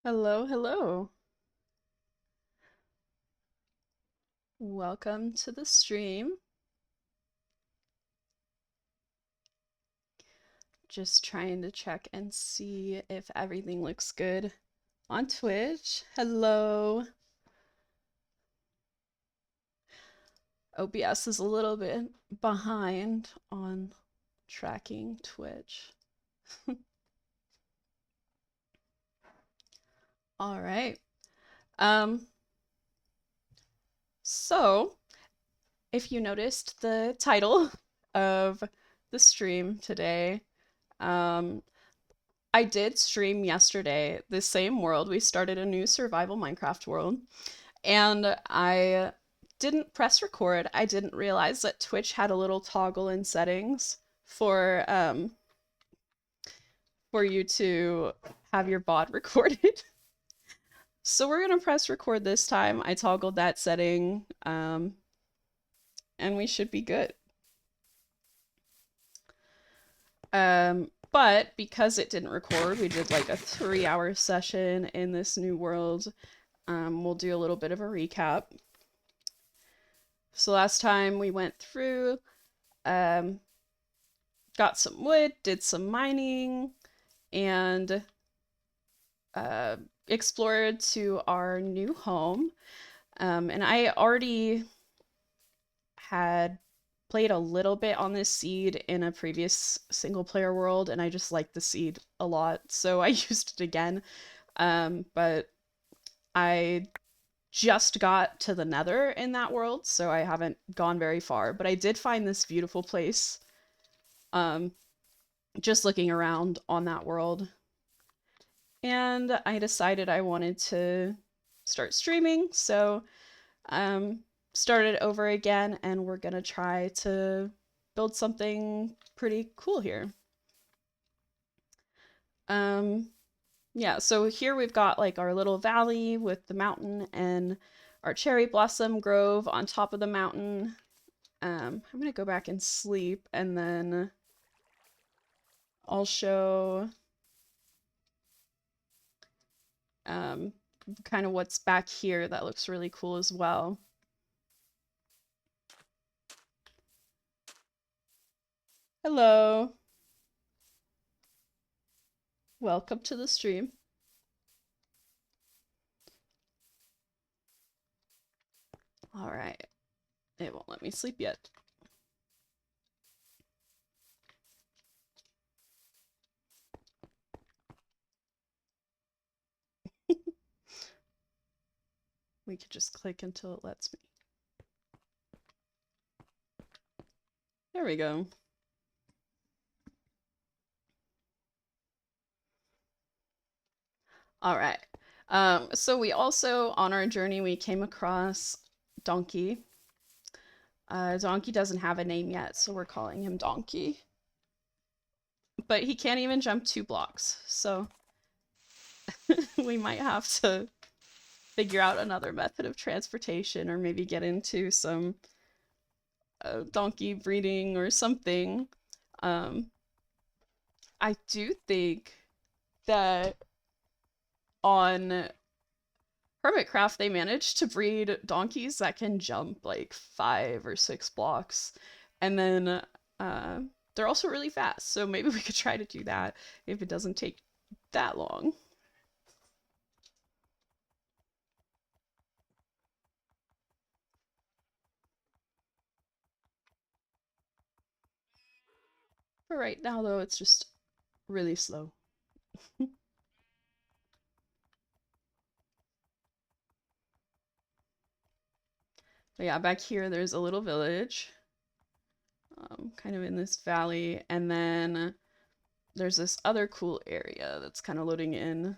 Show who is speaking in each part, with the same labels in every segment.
Speaker 1: Hello, hello. Welcome to the stream. Just trying to check and see if everything looks good on Twitch. Hello. OBS is a little bit behind on tracking Twitch. All right. Um, so if you noticed the title of the stream today, um, I did stream yesterday the same world. We started a new survival Minecraft world, and I didn't press record. I didn't realize that Twitch had a little toggle in settings for you to have your VOD recorded. So we're gonna press record this time. I toggled that setting, and we should be good. But because it didn't record, we did like a 3-hour session in this new world. We'll do a little bit of a recap. So last time we went through, um, got some wood, did some mining, and explored to our new home. And I already had played a little bit on this seed in a previous single player world, and I just liked the seed a lot, so I used it again. But I just got to the nether in that world, so I haven't gone very far. But I did find this beautiful place, um, just looking around on that world. And I decided I wanted to start streaming, so started over again, and we're gonna try to build something pretty cool here. Yeah, so here we've got like our little valley with the mountain and our cherry blossom grove on top of the mountain. I'm gonna go back and sleep, and then I'll show kind of what's back here that looks really cool as well. Hello. Welcome to the stream. All right. It won't let me sleep yet. We could just click until it lets me. There we go. All right. So we also, on our journey, we came across Donkey. Donkey doesn't have a name yet, so we're calling him Donkey. But he can't even jump 2 blocks, so we might have to figure out another method of transportation, or maybe get into some donkey breeding or something. I do think that on Hermitcraft they managed to breed donkeys that can jump like 5 or 6 blocks, and then they're also really fast, so maybe we could try to do that if it doesn't take that long. For right now, though, it's just really slow. But yeah, back here there's a little village, kind of in this valley, and then there's this other cool area that's kind of loading in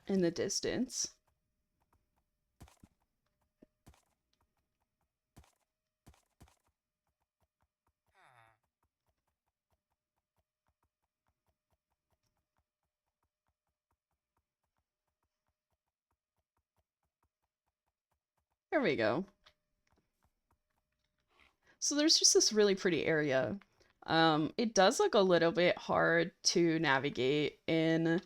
Speaker 1: the distance. There we go. So there's just this really pretty area. It does look a little bit hard to navigate in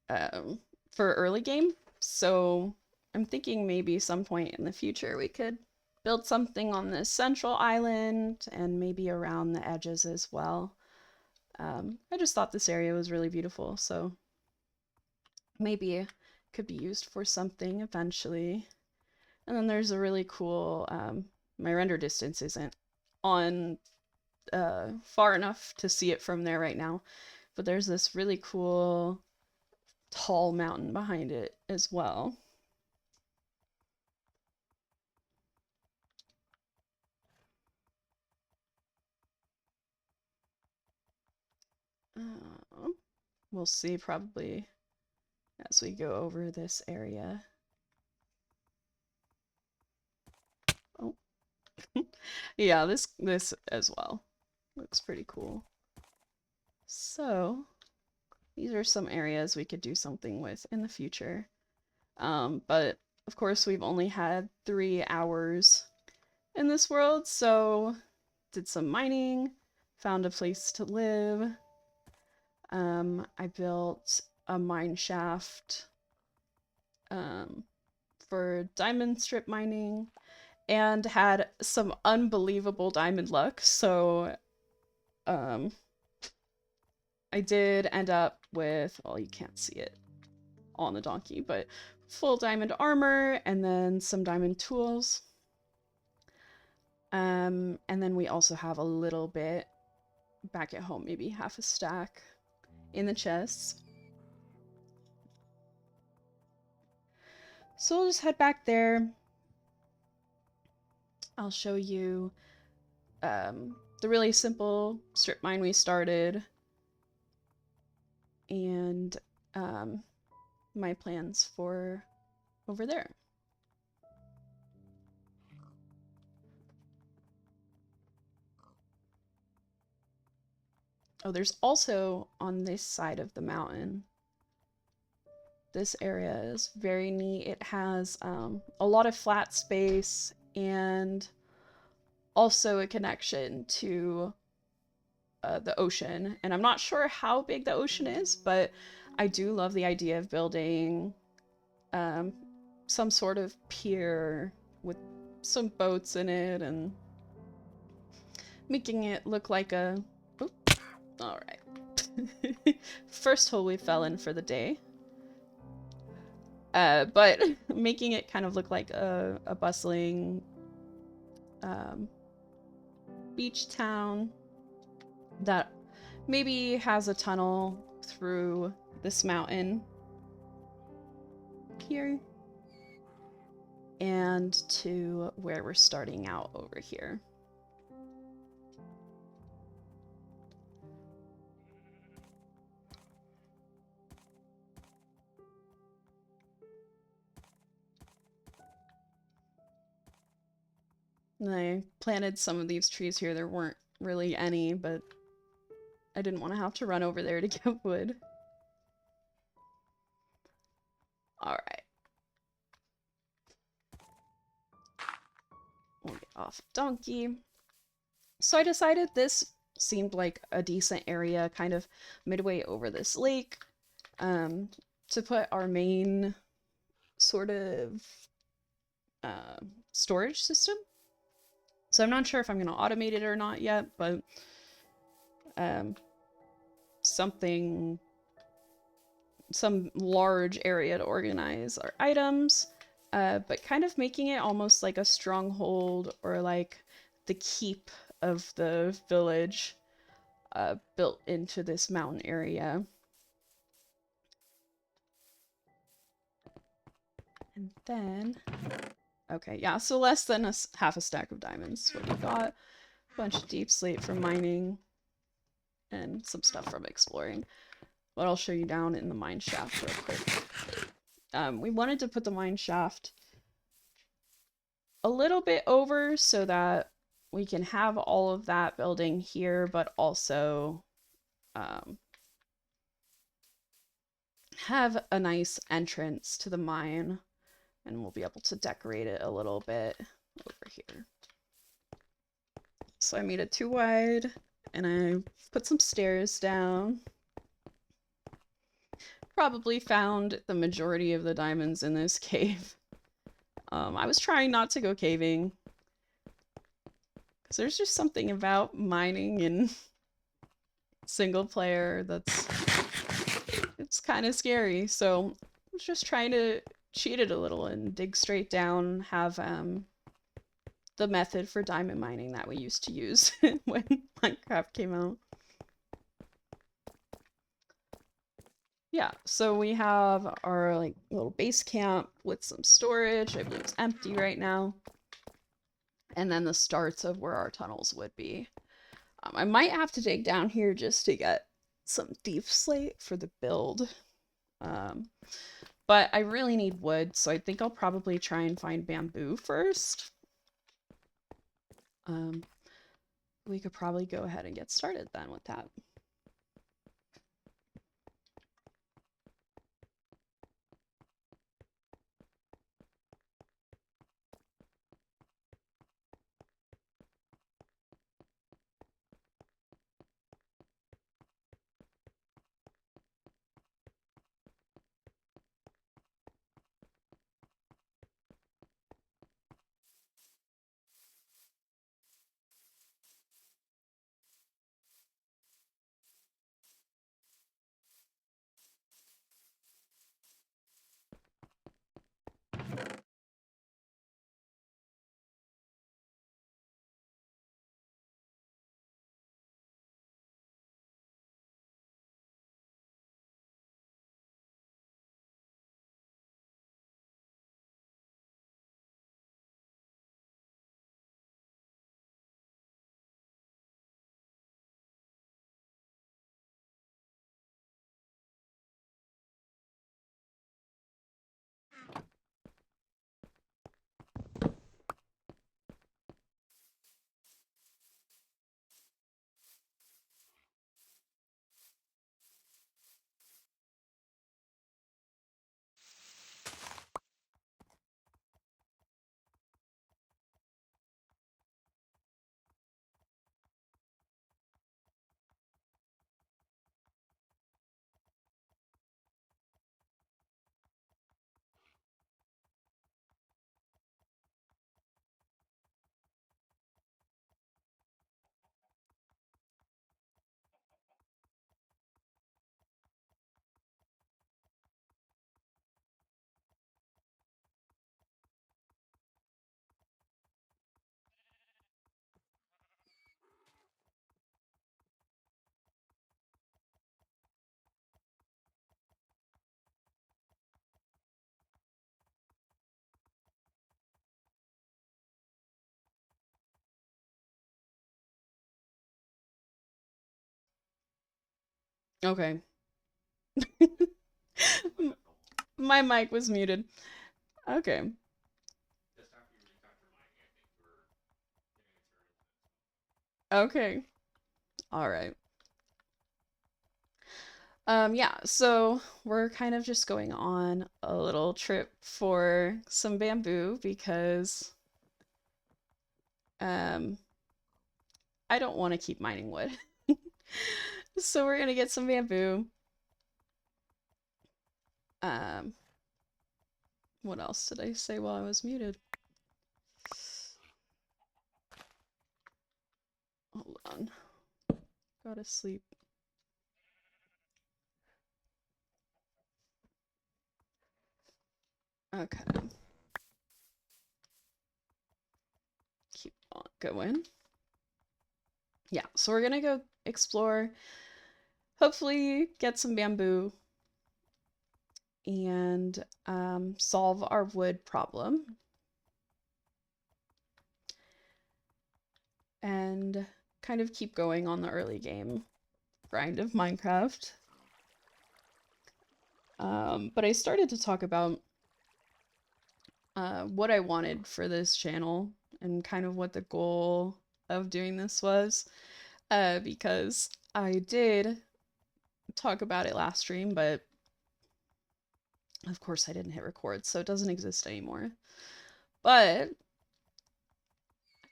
Speaker 1: um, for early game. So I'm thinking maybe some point in the future we could build something on this central island and maybe around the edges as well. I just thought this area was really beautiful, so maybe it could be used for something eventually. And then there's a really cool, my render distance isn't on far enough to see it from there right now, but there's this really cool tall mountain behind it as well. We'll see probably as we go over this area. Oh, yeah, this as well looks pretty cool. So these are some areas we could do something with in the future. But of course we've only had 3 hours in this world, so did some mining, found a place to live. I built a mine shaft for diamond strip mining and had some unbelievable diamond luck. So I did end up with, well, you can't see it on the donkey, but full diamond armor and then some diamond tools. And then we also have a little bit back at home, maybe half a stack in the chests. So we'll just head back there. I'll show you the really simple strip mine we started and my plans for over there. Oh, there's also on this side of the mountain. This area is very neat. It has a lot of flat space and also a connection to the ocean. And I'm not sure how big the ocean is, but I do love the idea of building some sort of pier with some boats in it and making it look like a... Oh, all right. First hole we fell in for the day. But making it kind of look like a bustling beach town that maybe has a tunnel through this mountain here and to where we're starting out over here. And I planted some of these trees here. There weren't really any, but I didn't want to have to run over there to get wood. Alright. We'll get off donkey. So I decided this seemed like a decent area, kind of midway over this lake, to put our main sort of storage system. So I'm not sure if I'm going to automate it or not yet, but some large area to organize our items, but kind of making it almost like a stronghold or like the keep of the village built into this mountain area. And then, okay, yeah, so less than half a stack of diamonds. What we got? A bunch of deep slate from mining and some stuff from exploring. But I'll show you down in the mine shaft real quick. We wanted to put the mine shaft a little bit over so that we can have all of that building here, but also have a nice entrance to the mine, and we'll be able to decorate it a little bit over here. So I made it 2 wide, and I put some stairs down. probably found the majority of the diamonds in this cave. I was trying not to go caving, because there's just something about mining in single player it's kind of scary. So I was just trying to cheat it a little and dig straight down, have the method for diamond mining that we used to use when Minecraft came out. Yeah, so we have our like little base camp with some storage. I believe it's empty right now. And then the starts of where our tunnels would be. I might have to dig down here just to get some deep slate for the build. But I really need wood, so I think I'll probably try and find bamboo first. We could probably go ahead and get started then with that. Okay. My mic was muted. Okay. Okay. All right. Yeah, so we're kind of just going on a little trip for some bamboo because um I don't want to keep mining wood. So we're gonna get some bamboo. Um, what else did I say while I was muted? Hold on. Go to sleep. Okay. Keep on going. Yeah, so we're gonna go explore, hopefully get some bamboo, and solve our wood problem. And kind of keep going on the early game grind of Minecraft. But I started to talk about what I wanted for this channel and kind of what the goal of doing this was, because I did talk about it last stream, but of course I didn't hit record, so it doesn't exist anymore. But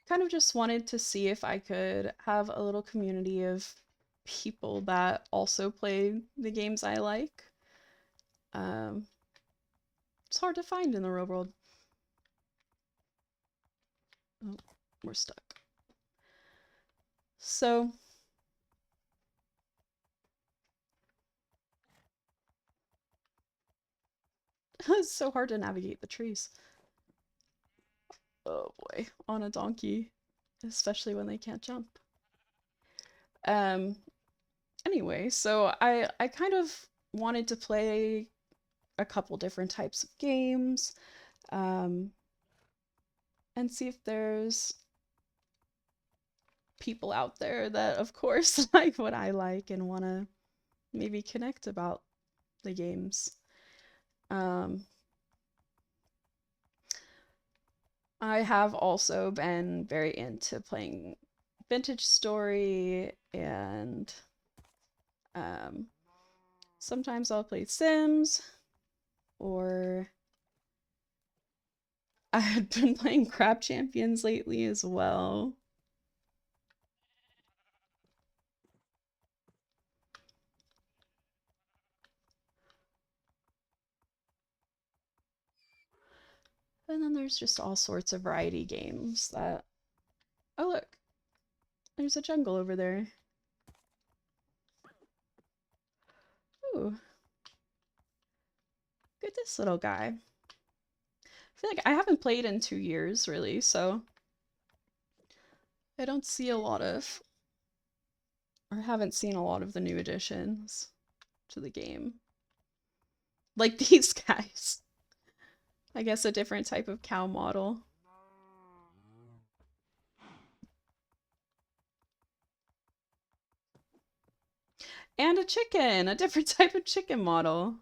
Speaker 1: kind of just wanted to see if I could have a little community of people that also play the games I like, It's hard to find in the real world. Oh, we're stuck. So it's so hard to navigate the trees. Oh boy, on a donkey, especially when they can't jump. Um, anyway, so I kind of wanted to play a couple different types of games, um, and see if there's people out there that, of course, like what I like and want to maybe connect about the games. I have also been very into playing Vintage Story, and um, sometimes I'll play Sims, or I had been playing Crab Champions lately as well. And then there's just all sorts of variety games that... Oh, look, there's a jungle over there. Ooh, look at this little guy. I feel like I haven't played in 2 years, really, so I don't see a lot of, or haven't seen a lot of the new additions to the game. Like these guys. I guess a different type of cow model. And a chicken, a different type of chicken model.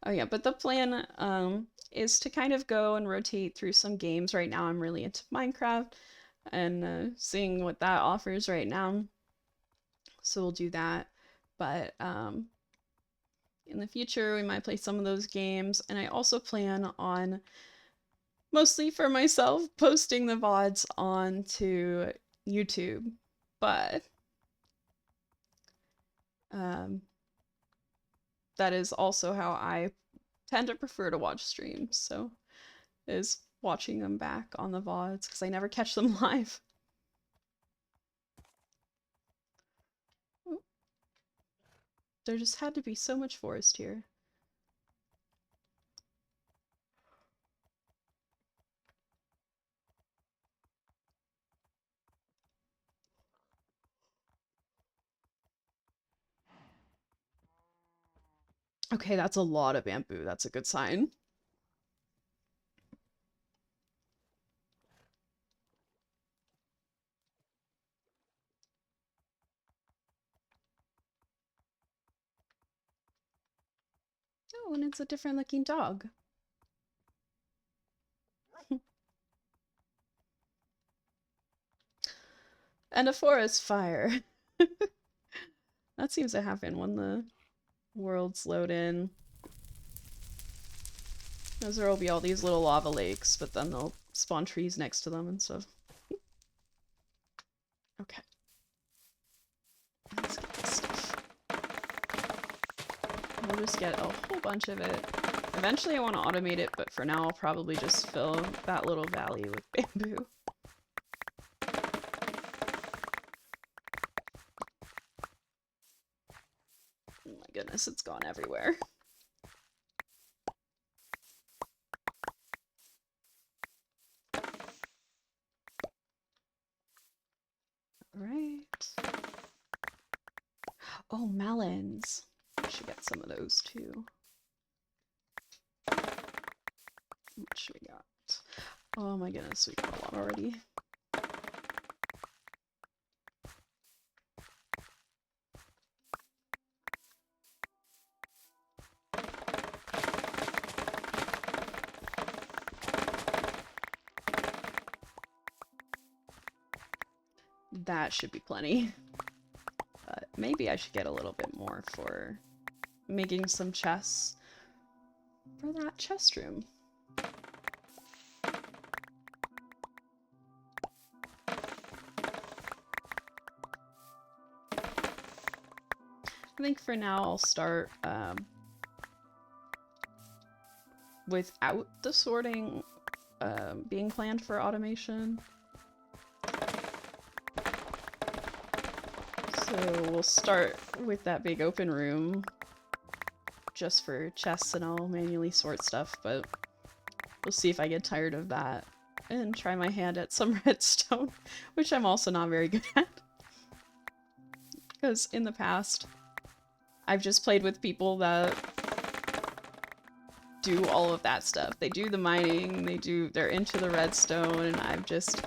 Speaker 1: Oh yeah, but the plan is to kind of go and rotate through some games. Right now I'm really into Minecraft and seeing what that offers right now. So we'll do that. But in the future we might play some of those games, and I also plan on, mostly for myself, posting the VODs onto YouTube. But that is also how I tend to prefer to watch streams, so is watching them back on the VODs, because I never catch them live. There just had to be so much forest here. Okay, that's a lot of bamboo. That's a good sign. Oh, and it's a different looking dog. And a forest fire. That seems to happen when the worlds load in. Because there will be all these little lava lakes, but then they'll spawn trees next to them and stuff. Okay. Let's get this stuff. We'll just get a whole bunch of it. Eventually I want to automate it, but for now I'll probably just fill that little valley with bamboo. Oh my goodness, it's gone everywhere. Alright. Oh, melons. I should get some of those too. What should we got? Oh my goodness, we got a lot already. That should be plenty. Maybe I should get a little bit more for making some chests for that chest room. think for now I'll start without the sorting being planned for automation. So we'll start with that big open room just for chests, and I'll manually sort stuff, but we'll see if I get tired of that and try my hand at some redstone, which I'm also not very good at. Because in the past, I've just played with people that do all of that stuff. They do the mining, they're into the redstone, and I've just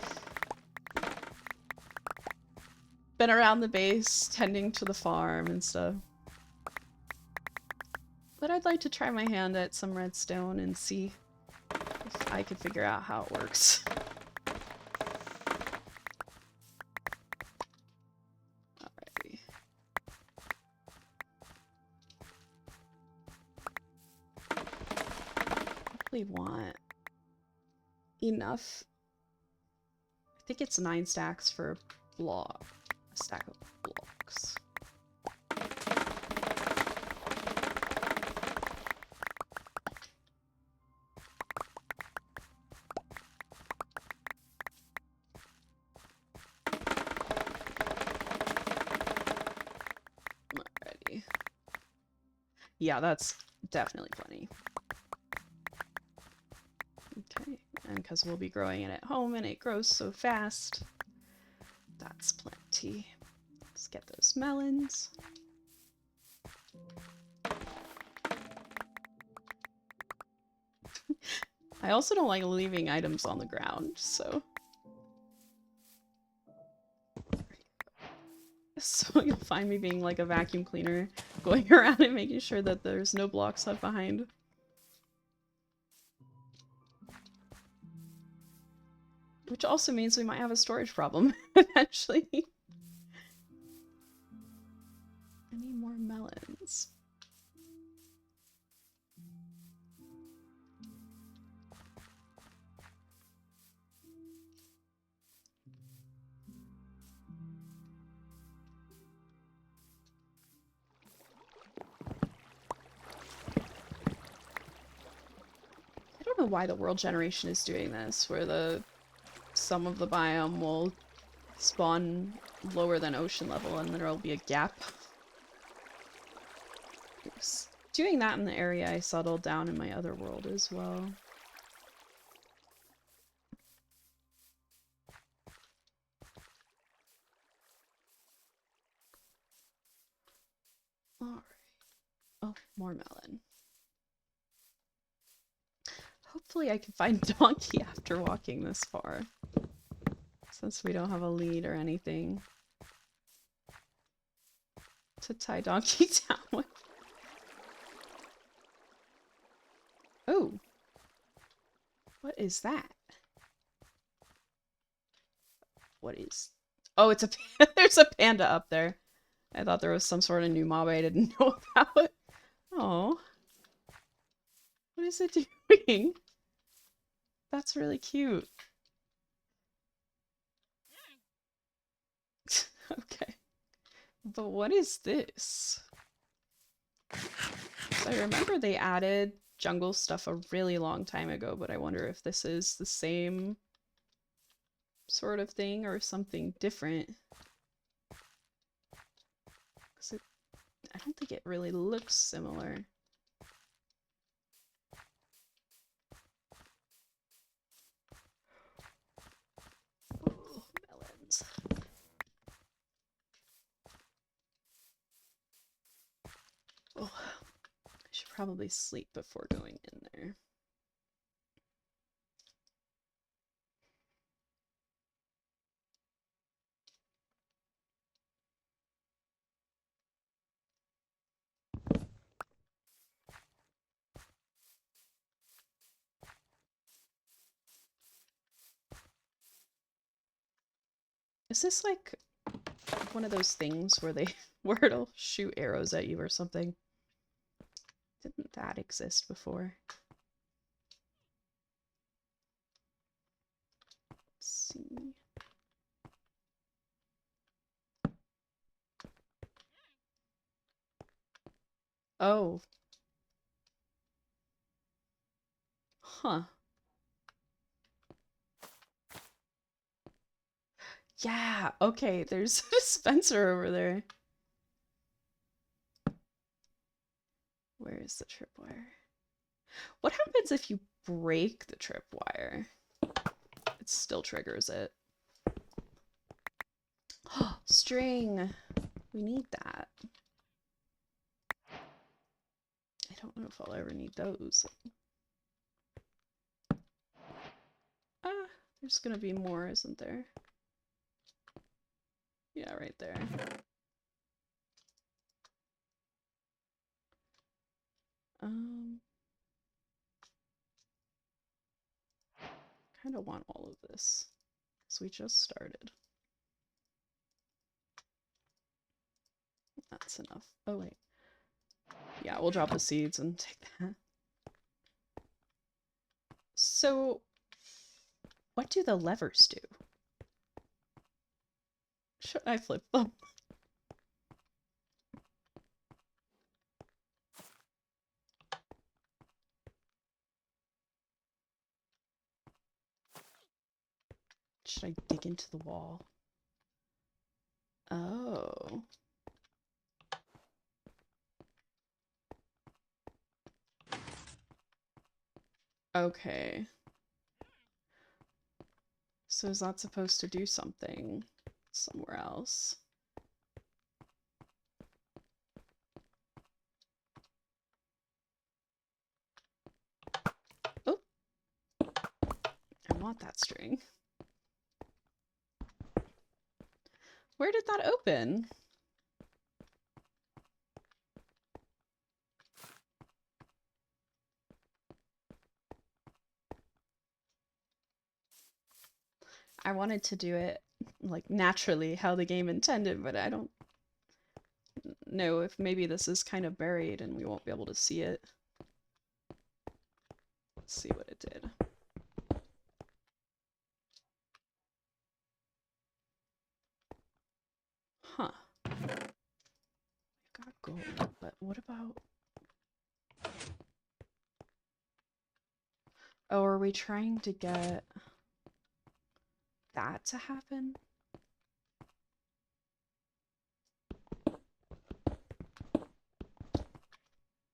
Speaker 1: been around the base, tending to the farm and stuff. But I'd like to try my hand at some redstone and see if I can figure out how it works. Alrighty. Probably want enough. I think it's 9 stacks for a block. A stack of blocks. Alrighty. Yeah, that's definitely plenty. Okay, and because we'll be growing it at home and it grows so fast, that's plenty. Let's get those melons. I also don't like leaving items on the ground, so... So you'll find me being like a vacuum cleaner, going around and making sure that there's no blocks left behind. Which also means we might have a storage problem eventually. I need more melons. I don't know why the world generation is doing this, where some of the biome will spawn lower than ocean level and there'll be a gap. Oops. Doing that in the area I settled down in my other world as well. Alright. Oh, more melon. Hopefully I can find Donkey after walking this far, since we don't have a lead or anything to tie Donkey down with. Oh! What is that? What is... Oh, it's a there's a panda up there. I thought there was some sort of new mob I didn't know about. Oh. What is it doing? That's really cute. Okay. But what is this? So I remember they added jungle stuff a really long time ago, but I wonder if this is the same sort of thing or something different. Because I don't think it really looks similar. Oh, melons. Oh, I should probably sleep before going in there. Is this like one of those things where where it'll shoot arrows at you or something? Didn't that exist before? Let's see. Oh. Huh. Yeah, okay, there's a dispenser over there. Where is the tripwire? What happens if you break the tripwire? It still triggers it. String. We need that. I don't know if I'll ever need those. Ah, there's gonna be more, isn't there? Yeah, right there. Kind of want all of this. So we just started. That's enough. Oh, wait. Yeah, we'll drop the seeds and take that. So, what do the levers do? Should I flip them? Should I dig into the wall? Oh. Okay. So is that supposed to do something somewhere else? Oh. I want that string. Where did that open? I wanted to do it like naturally how the game intended, but I don't know if maybe this is kind of buried and we won't be able to see it. Let's see what it did. Huh. Got gold, but what about... Oh, are we trying to get that to happen?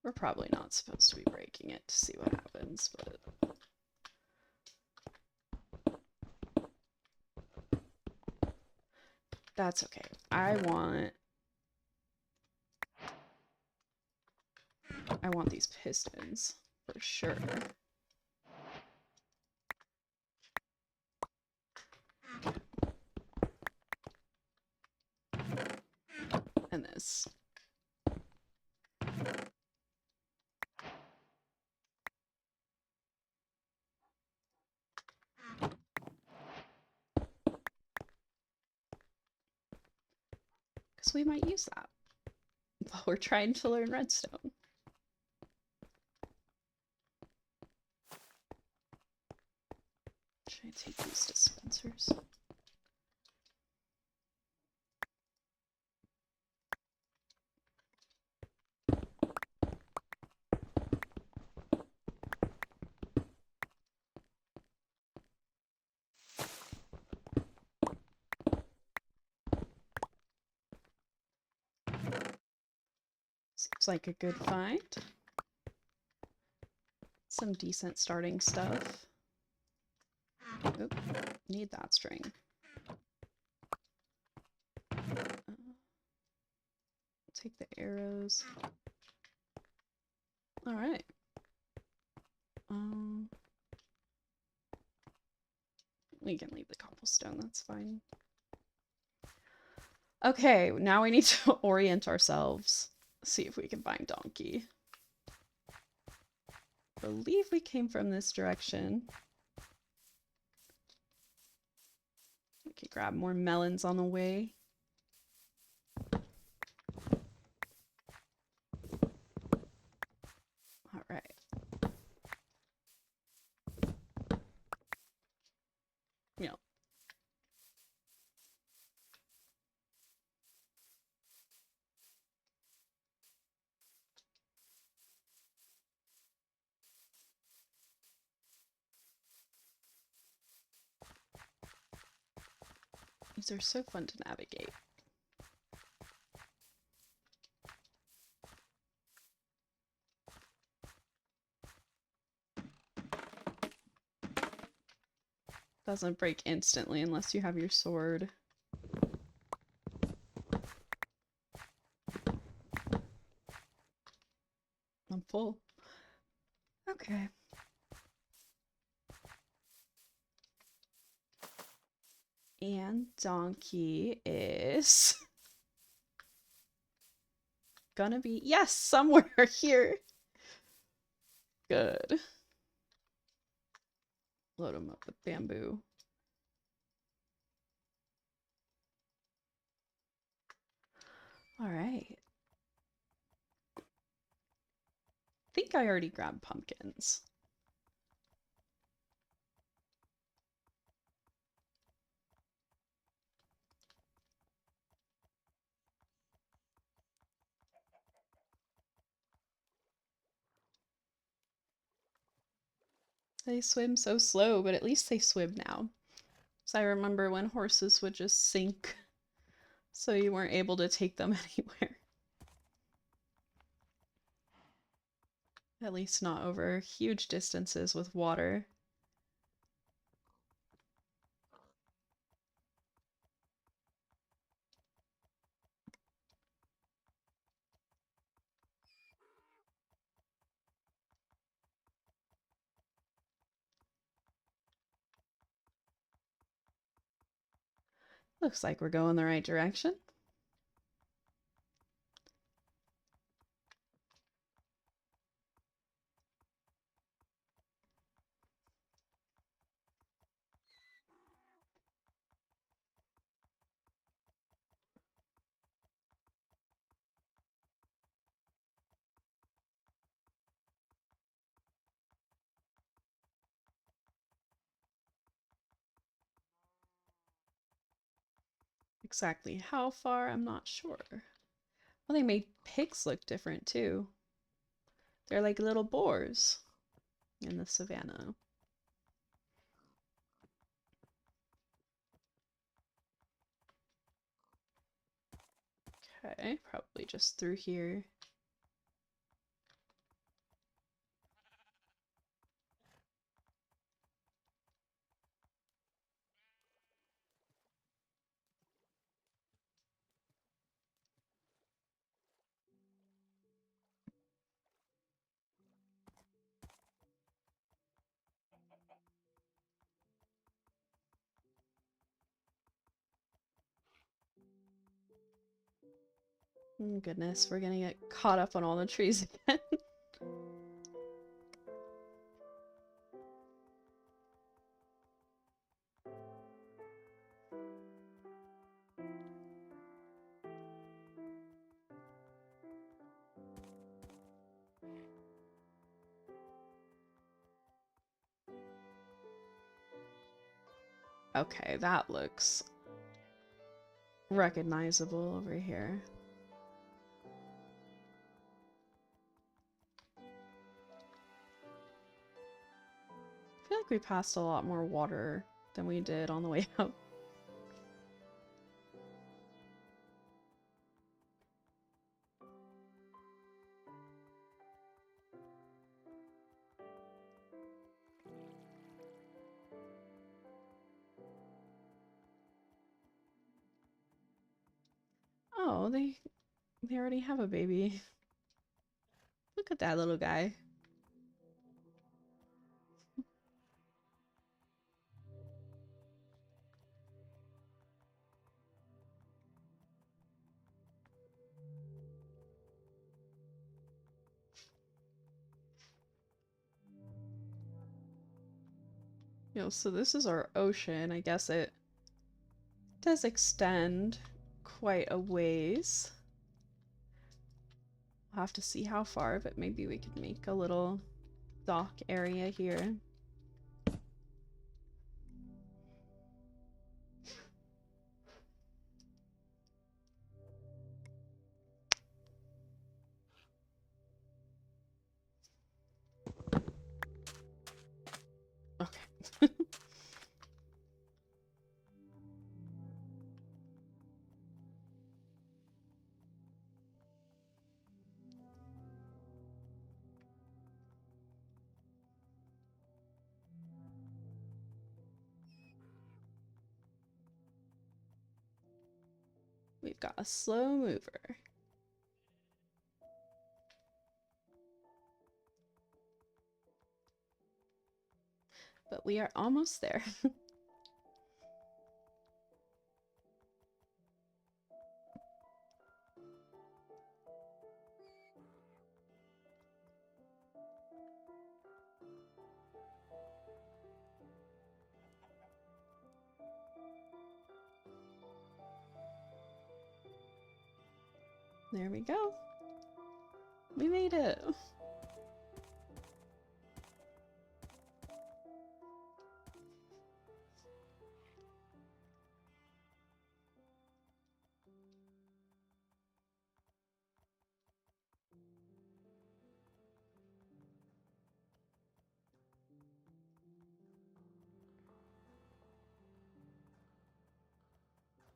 Speaker 1: We're probably not supposed to be breaking it to see what happens, but... That's okay. I want these pistons, for sure. And this. Because we might use that while we're trying to learn redstone. Should I take these dispensers? Seems like a good find. Some decent starting stuff. Oop, need that string. Take the arrows. All right. We can leave the cobblestone, that's fine. Okay, now we need to orient ourselves. See if we can find Donkey. I believe we came from this direction. We can grab more melons on the way. All right. Yeah. These are so fun to navigate. Doesn't break instantly unless you have your sword. I'm full. Okay. And donkey is gonna be, yes, somewhere here. Good. Load him up with bamboo. All right. I think I already grabbed pumpkins. They swim so slow, but at least they swim now. So I remember when horses would just sink, so you weren't able to take them anywhere. At least not over huge distances with water. Looks like we're going the right direction. Exactly how far, I'm not sure. Well, they made pigs look different too. They're like little boars in the savannah. Okay, probably just through here. Oh, goodness, we're gonna get caught up on all the trees again. Okay, that looks recognizable over here. I feel like we passed a lot more water than we did on the way out. Oh, they already have a baby. Look at that little guy. So this is our ocean. I guess it does extend quite a ways. We'll have to see how far, but maybe we could make a little dock area here. Okay. we've got a slow mover. But we are almost there. There we go. We made it.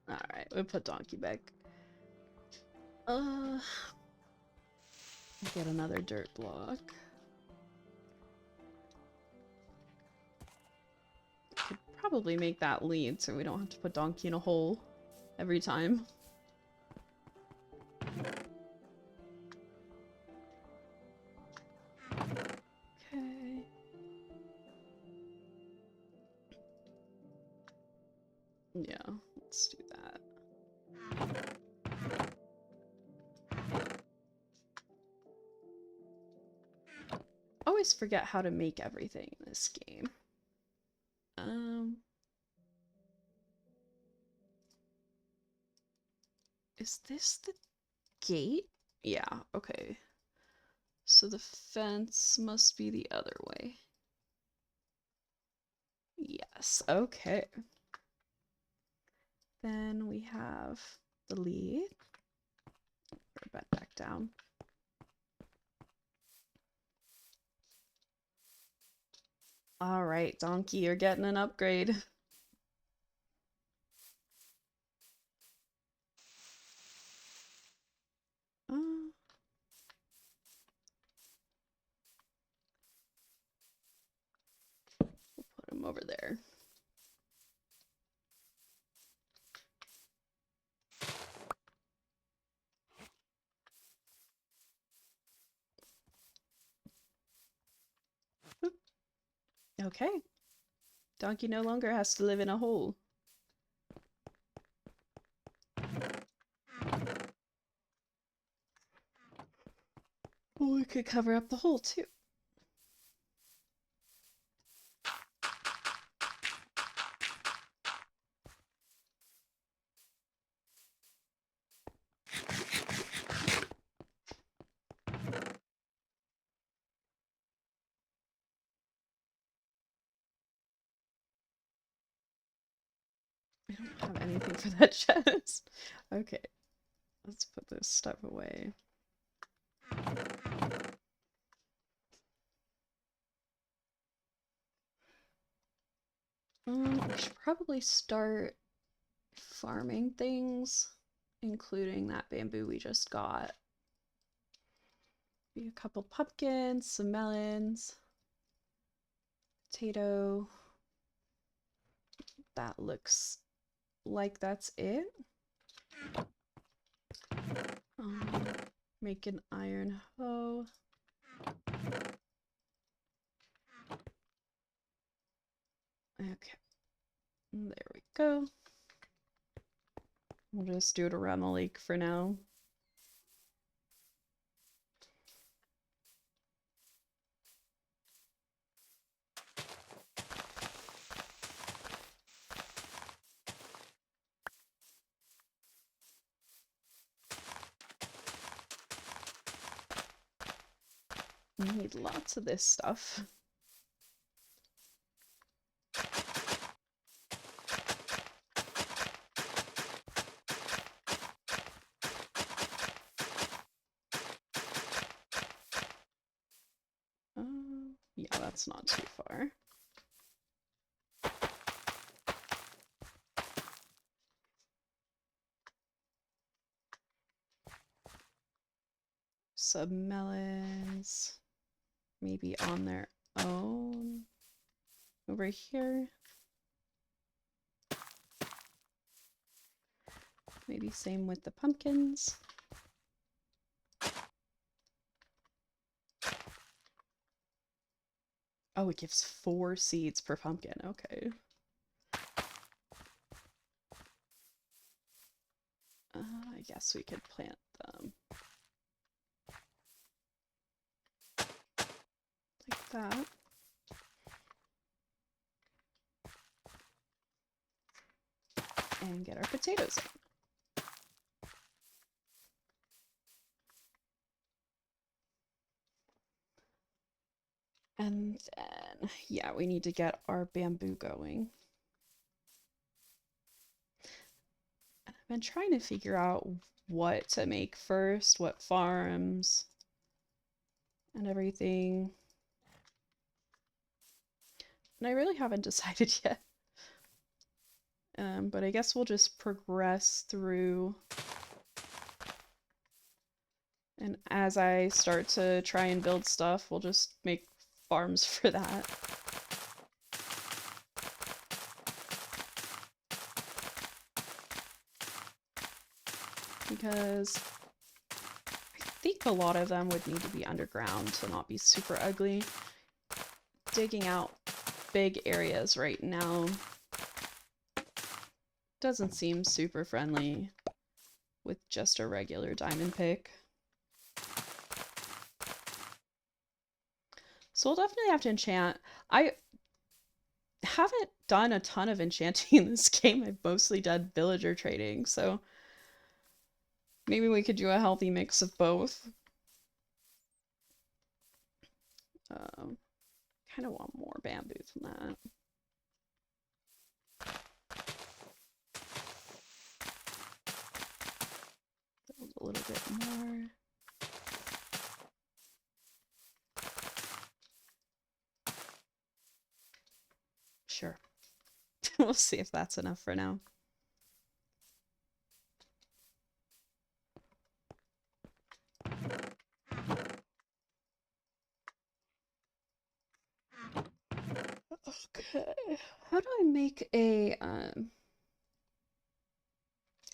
Speaker 1: Alright, we'll put Donkey back. Get another dirt block. Could probably make that lead so we don't have to put Donkey in a hole every time. Okay. Yeah, let's do that. Always forget how to make everything in this game. Is this the gate? Yeah, okay. So the fence must be the other way. Yes, okay. Then we have the lead. Put it back down. Alright, Donkey, you're getting an upgrade. We'll put him over there. Oop. Okay. Donkey no longer has to live in a hole. Well, we could cover up the hole too. I don't have anything for that chest. Okay, let's put this stuff away. We should probably start farming things, including that bamboo we just got. Maybe a couple pumpkins, some melons, potato. That looks like that's it. Make an iron hoe. Okay, there we go. We'll just do it around the lake for now. We need lots of this stuff. Yeah, that's not too far. Some melons, maybe on their own. Over here. Maybe same with the pumpkins. Oh, it gives 4 seeds per pumpkin. Okay. I guess we could plant them like that. And get our potatoes in. And then, yeah, we need to get our bamboo going. I've been trying to figure out what to make first, what farms and everything. And I really haven't decided yet. But I guess we'll just progress through. And as I start to try and build stuff, we'll just make farms for that. Because I think a lot of them would need to be underground to not be super ugly. Digging out big areas right now doesn't seem super friendly with just a regular diamond pick. So we'll definitely have to enchant. I haven't done a ton of enchanting in this game. I've mostly done villager trading, so maybe we could do a healthy mix of both. Kind of want more bamboo than that. Build a little bit more. Sure. We'll see if that's enough for now. Okay. How do I make a I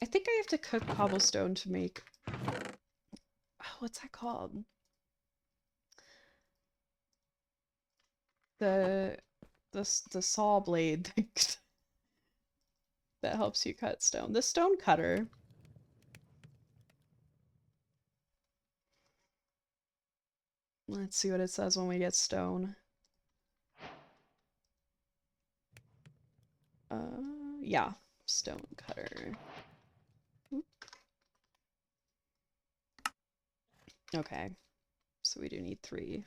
Speaker 1: think I have to cook cobblestone to make what's that called? The saw blade that helps you cut stone. The stone cutter. Let's see what it says when we get stone. Yeah, stone cutter. Oop. Okay, so we do need 3.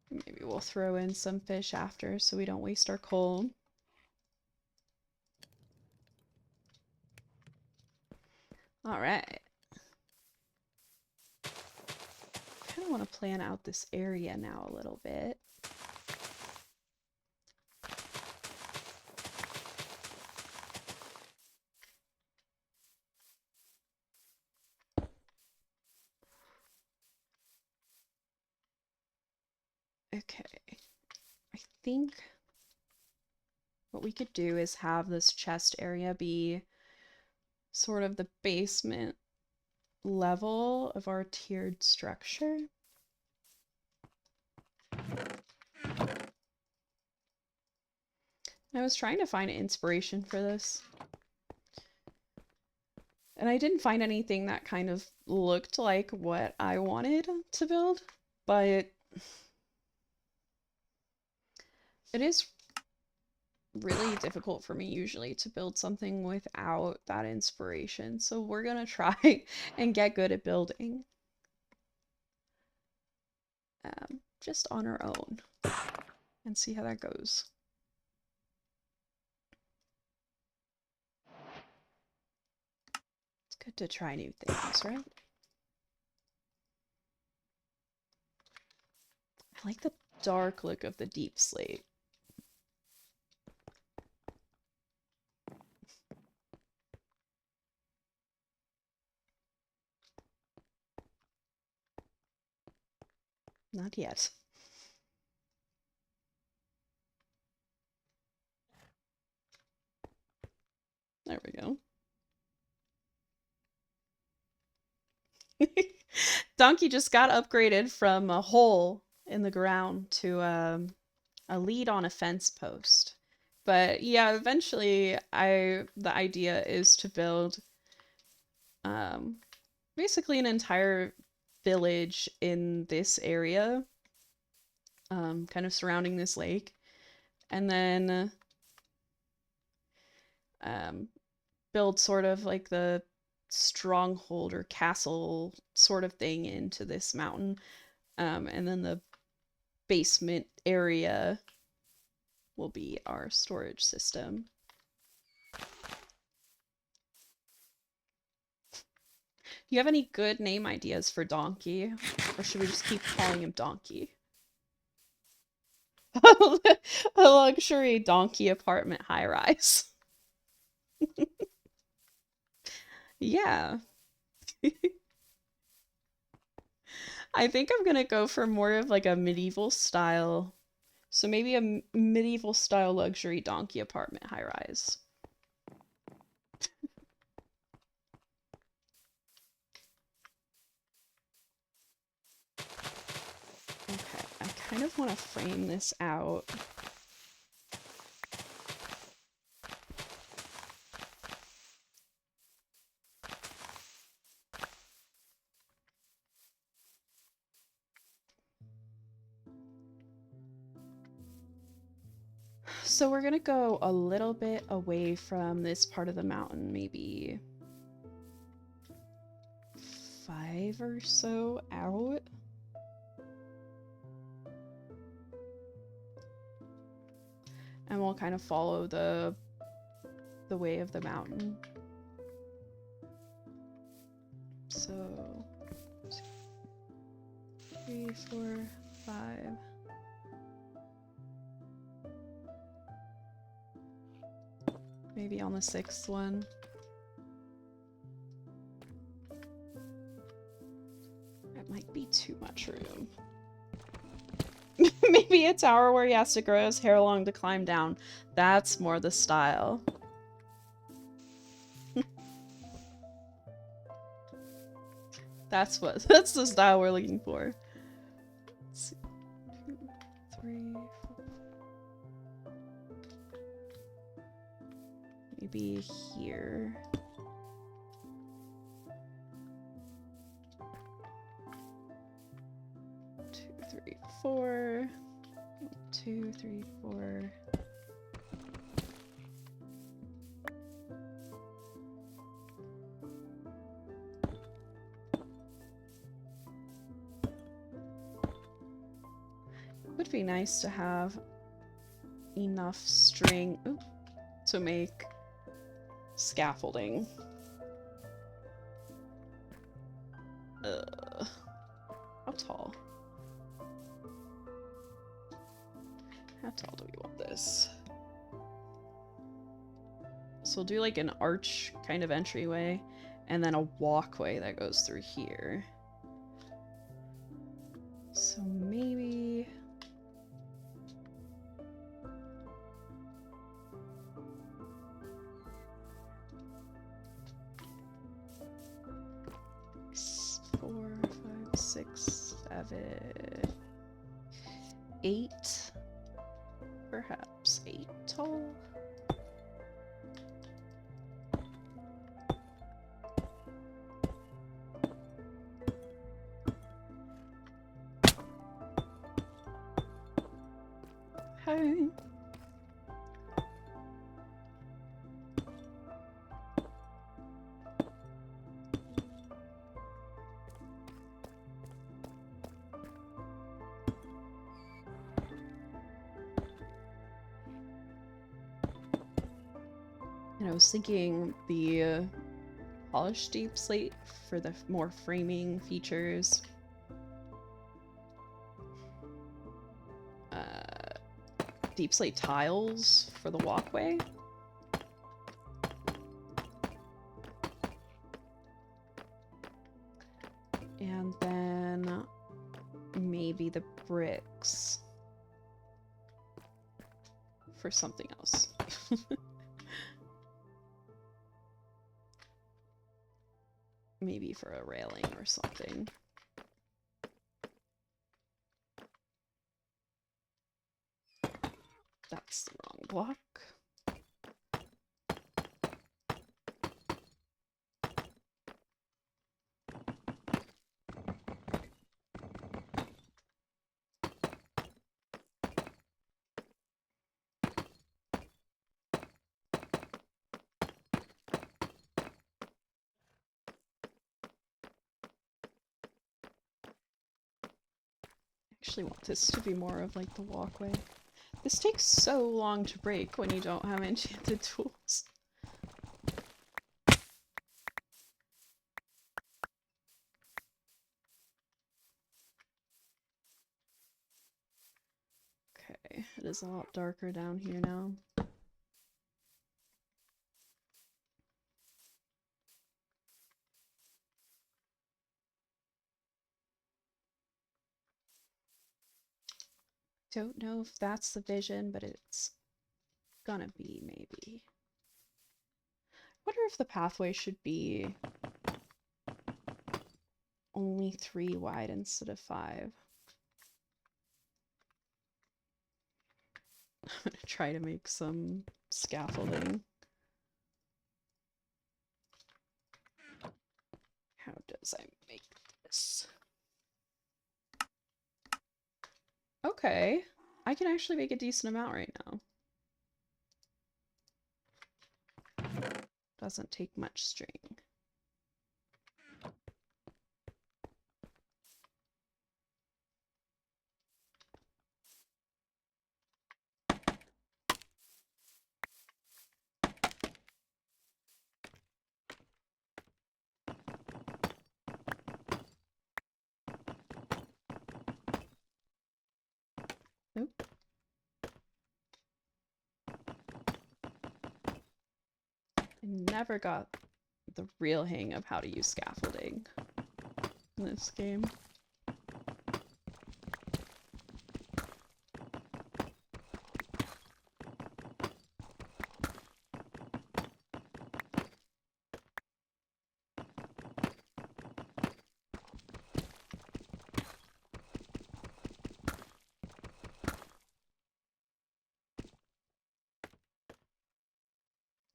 Speaker 1: Maybe we'll throw in some fish after so we don't waste our coal. All right. I kind of want to plan out this area now a little bit. Okay. I think what we could do is have this chest area be sort of the basement level of our tiered structure. I was trying to find inspiration for this, and I didn't find anything that kind of looked like what I wanted to build, but it is really difficult for me usually to build something without that inspiration, so we're gonna try and get good at building just on our own and see how that goes. It's good to try new things, right? I like the dark look of the deep slate. Not yet. There we go. Donkey just got upgraded from a hole in the ground to a lead on a fence post. But yeah, eventually the idea is to build basically an entire village in this area, kind of surrounding this lake, and then build sort of like the stronghold or castle sort of thing into this mountain. And then the basement area will be our storage system. Do you have any good name ideas for Donkey? Or should we just keep calling him Donkey? A luxury donkey apartment high rise. Yeah. I think I'm gonna go for more of like a medieval style. So maybe a medieval style luxury donkey apartment high rise. Okay, I kind of want to frame this out. So we're gonna go a little bit away from this part of the mountain, maybe 5 or so out. And we'll kind of follow the way of the mountain. So 2, 3, 4, 5. Maybe on the 6th one. That might be too much room. Maybe a tower where he has to grow his hair long to climb down. That's more the style. That's the style we're looking for. Let's see. 2, 3, 4. Maybe here. 2, 3, 4. 2, 3, 4. It would be nice to have enough string to make scaffolding. How tall? How tall do we want this? So we'll do like an arch kind of entryway and then a walkway that goes through here. So maybe... Four, 5, 6, 7, 8. Perhaps 8 tall. Hi. And I was thinking the polished deep slate for the more framing features. Deep slate tiles for the walkway. And then maybe maybe the bricks for something else. Maybe for a railing or something. That's the wrong block. Actually want this to be more of like the walkway. This takes so long to break when you don't have enchanted tools. Okay, it is a lot darker down here now. Don't know if that's the vision, but it's gonna be, maybe. Wonder if the pathway should be only 3 wide instead of 5. I'm gonna try to make some scaffolding. How does I make this? Okay, I can actually make a decent amount right now. Doesn't take much string. Nope. I never got the real hang of how to use scaffolding in this game.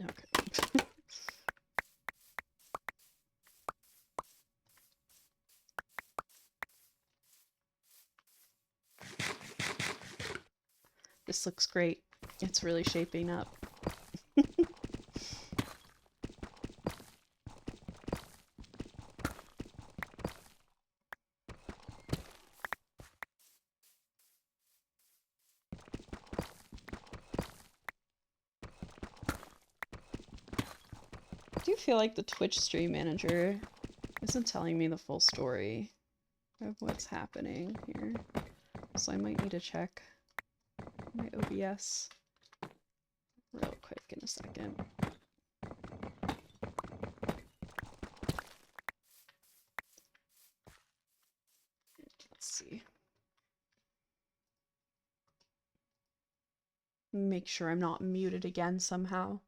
Speaker 1: Okay. This looks great. It's really shaping up. I do feel like the Twitch stream manager isn't telling me the full story of what's happening here. So I might need to check my OBS real quick in a second. Let's see. Make sure I'm not muted again somehow.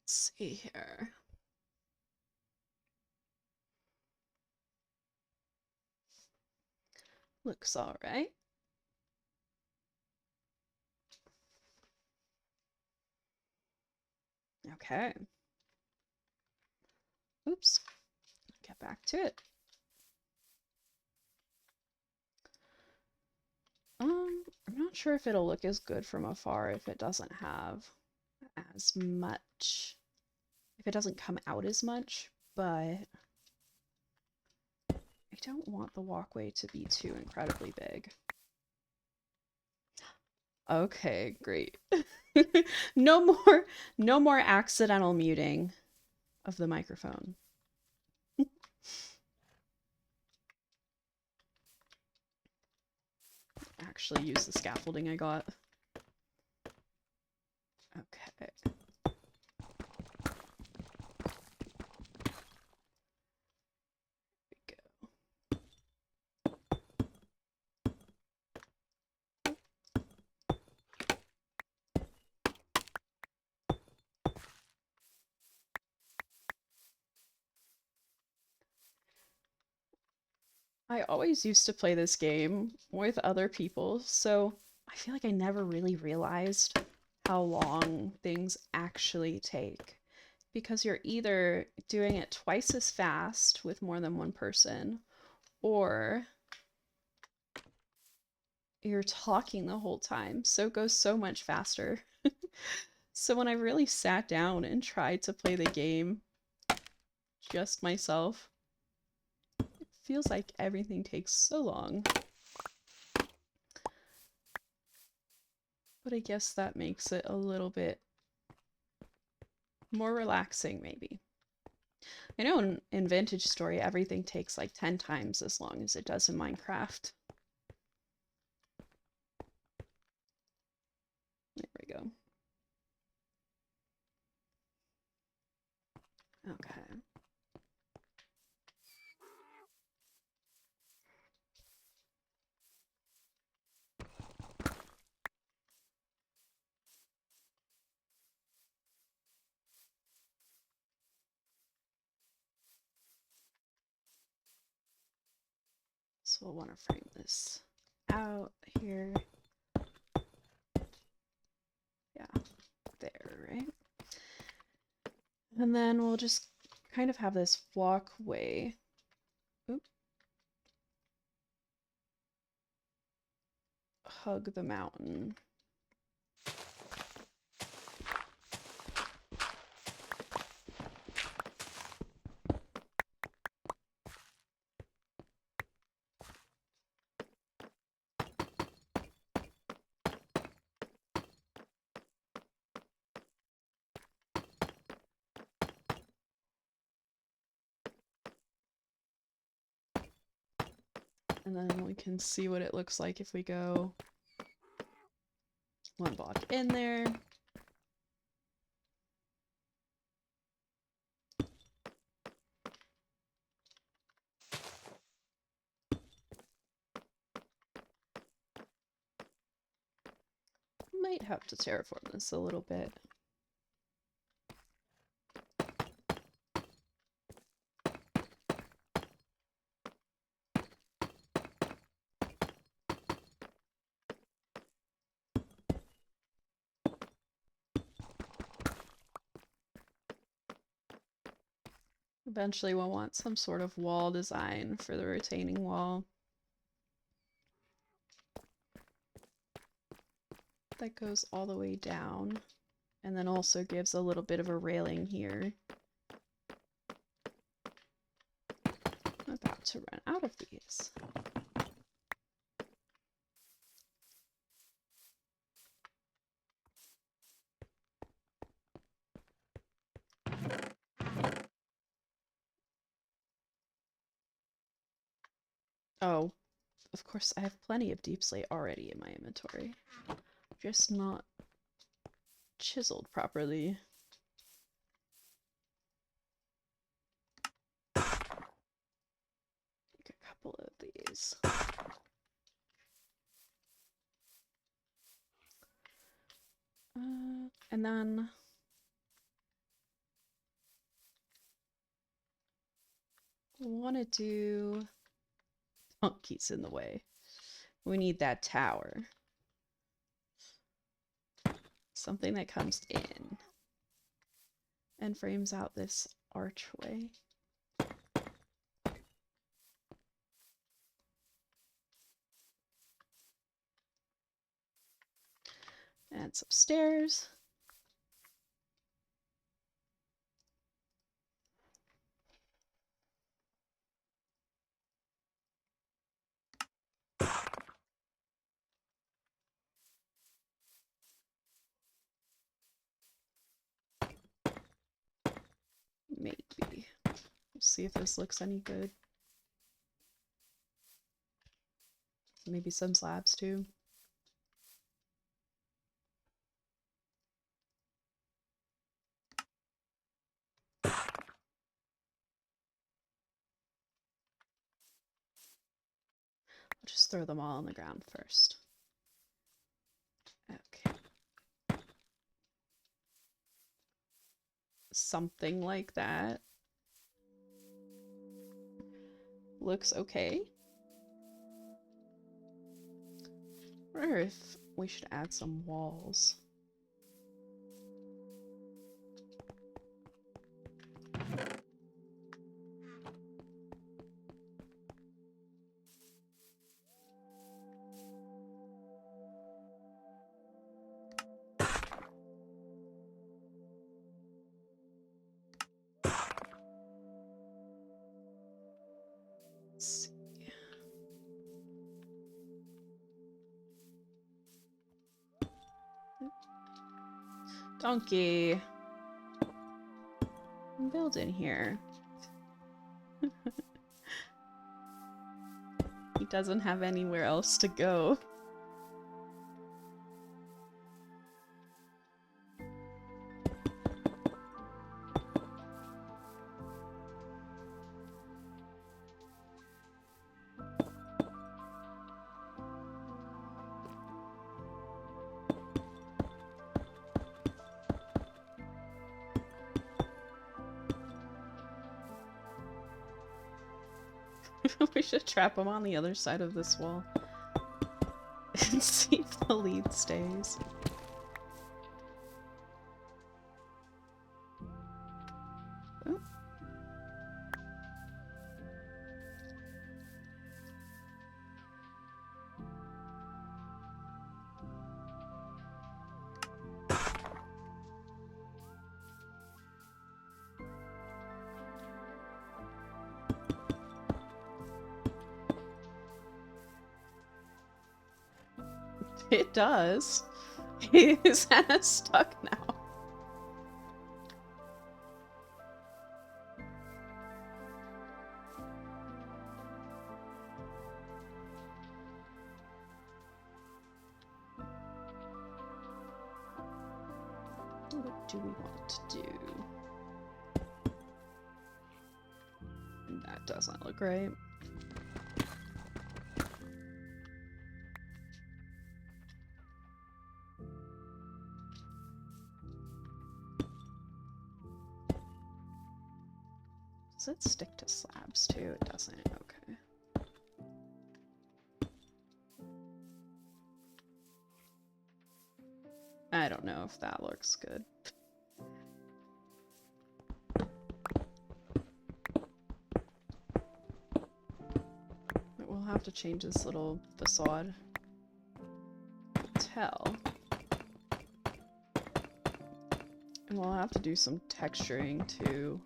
Speaker 1: Let's see here. Looks all right. Okay. Oops. Get back to it. I'm not sure if it'll look as good from afar if it doesn't have as much, if it doesn't come out as much, but I don't want the walkway to be too incredibly big. Okay, great. No more accidental muting of the microphone. Actually use the scaffolding I got. I always used to play this game with other people, so I feel like I never really realized how long things actually take. Because you're either doing it twice as fast with more than one person, or you're talking the whole time, so it goes so much faster. So when I really sat down and tried to play the game just myself, it feels like everything takes so long. But I guess that makes it a little bit more relaxing, maybe. I know in Vintage Story, everything takes like 10 times as long as it does in Minecraft. There we go. Okay. So we'll want to frame this out here. Yeah, there, right? And then we'll just kind of have this walkway. Oop. Hug the mountain. And then we can see what it looks like if we go one block in there. Might have to terraform this a little bit. Eventually we'll want some sort of wall design for the retaining wall. That goes all the way down, and then also gives a little bit of a railing here. I'm about to run out of these. Oh, of course I have plenty of deep slate already in my inventory. Just not chiseled properly. Make a couple of these. And then we want to do monkeys in the way. We need that tower. Something that comes in and frames out this archway. And some stairs. Maybe. We'll see if this looks any good. Maybe some slabs too. I'll just throw them all on the ground first. Okay. Something like that. Looks okay. I wonder if we should add some walls. Let's see. Donkey. Build in here. He doesn't have anywhere else to go. We should trap him on the other side of this wall and see if the lead stays. Oh. It does. His hand is stuck now. What do we want to do? That doesn't look right. Does it stick to slabs too? It doesn't. Okay. I don't know if that looks good. But we'll have to change this little facade. Tell. And we'll have to do some texturing too.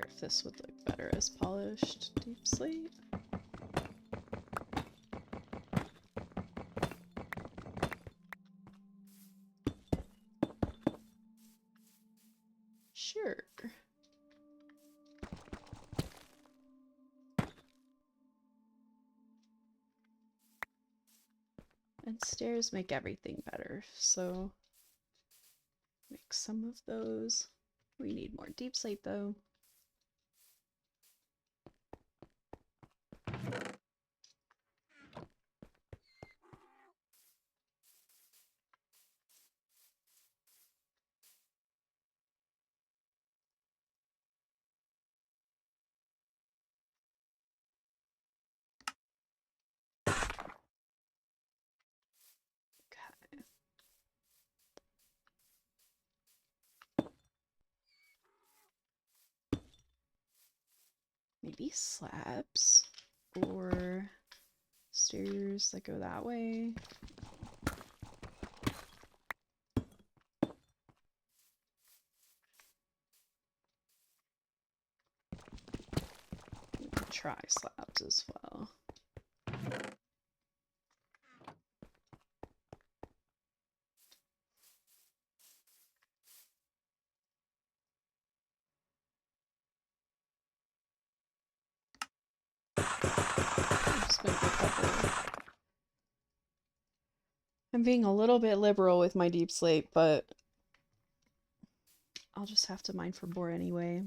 Speaker 1: If this would look better as polished deep slate. Sure. And stairs make everything better, so make some of those. We need more deep slate though. Okay. Maybe slabs or stairs that go that way. We could try slabs as well. Just make a couple. I'm being a little bit liberal with my deep slate, but I'll just have to mine for boar anyway.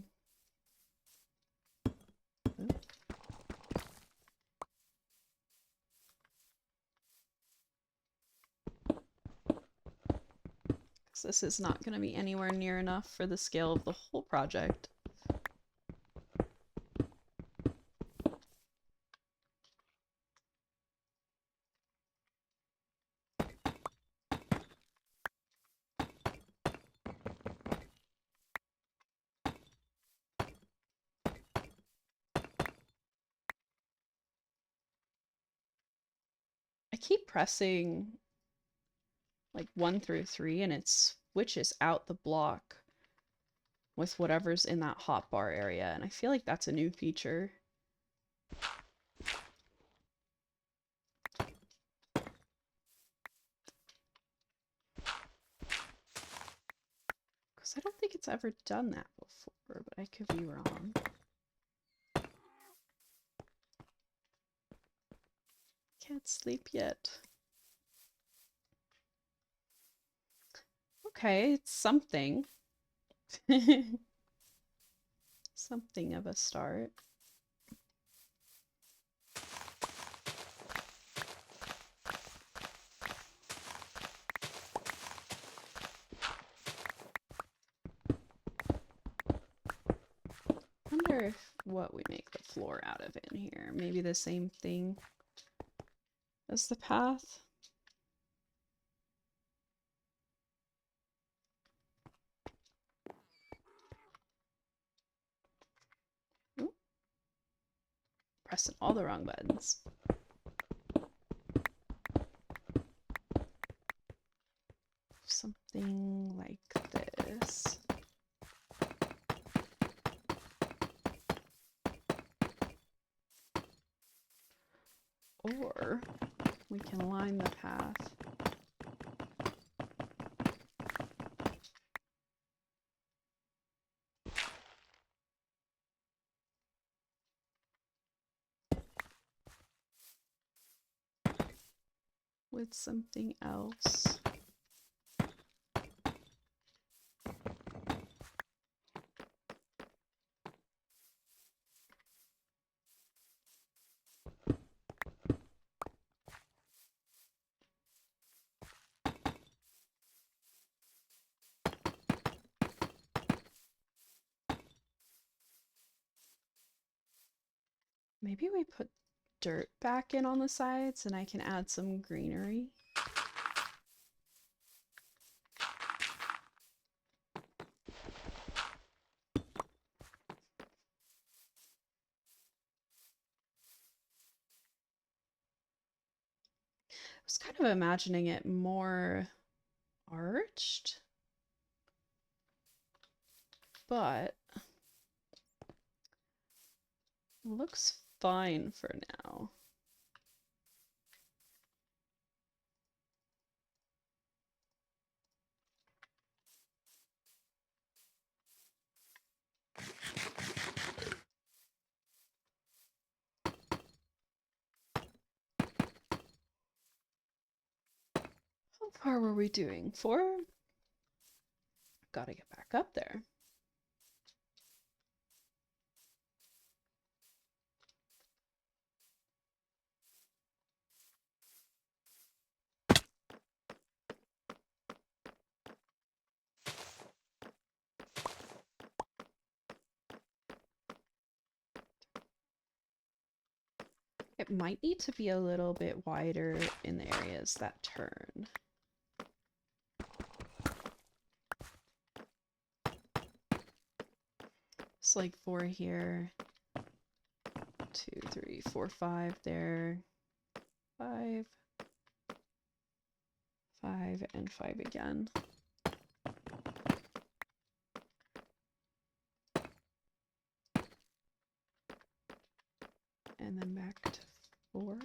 Speaker 1: Because this is not going to be anywhere near enough for the scale of the whole project. I keep pressing like 1 through 3 and it switches out the block with whatever's in that hotbar area, and I feel like that's a new feature. Because I don't think it's ever done that before, but I could be wrong. Can't sleep yet. Okay, it's something. Something of a start. Wonder if what we make the floor out of in here. Maybe the same thing as the path. Ooh. Pressing all the wrong buttons. Something like this. Or we can line the path with something else. Maybe we put dirt back in on the sides and I can add some greenery. I was kind of imagining it more arched, but it looks fine for now. How far were we doing? 4? Gotta get back up there. It might need to be a little bit wider in the areas that turn. It's like 4 here, 2, 3, 4, 5 there, 5, 5, and 5 again. And then back to 4.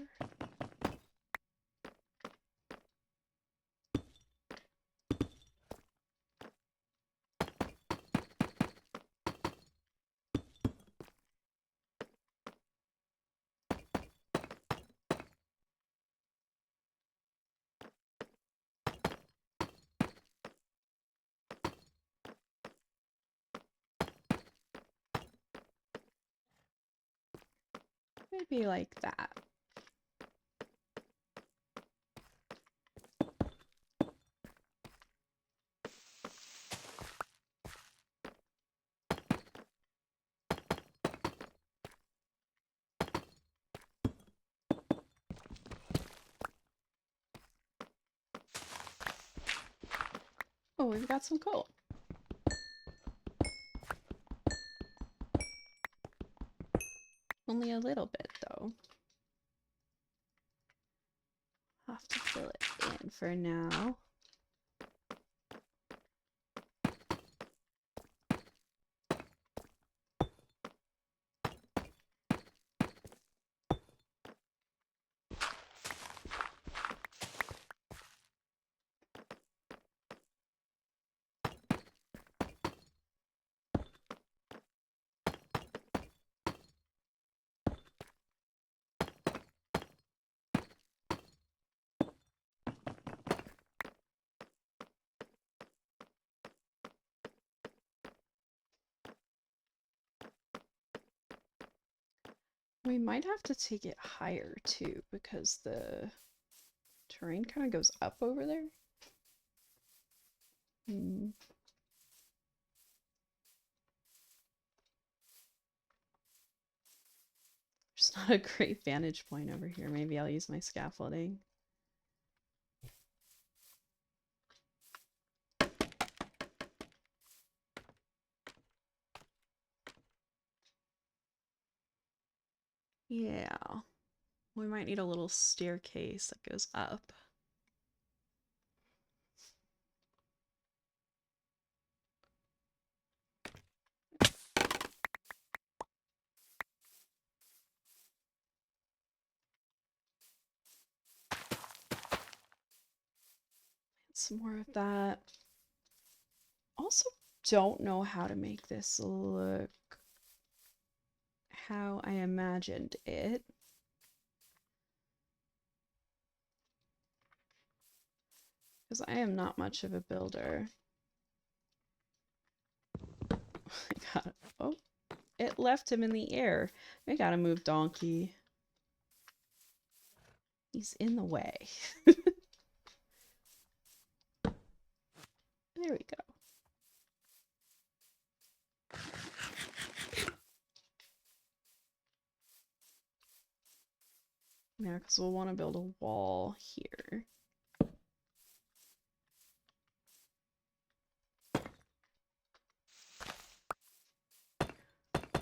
Speaker 1: Maybe like that. Oh, we've got some coal. Only a little bit, though. Have to fill it in for now. We might have to take it higher too, because the terrain kind of goes up over there. There's not a great vantage point over here. Maybe I'll use my scaffolding. Yeah, we might need a little staircase that goes up. Some more of that. Also, don't know how to make this look how I imagined it. Because I am not much of a builder. Oh, it left him in the air. I gotta move Donkey. He's in the way. There we go. Yeah, because we'll want to build a wall here.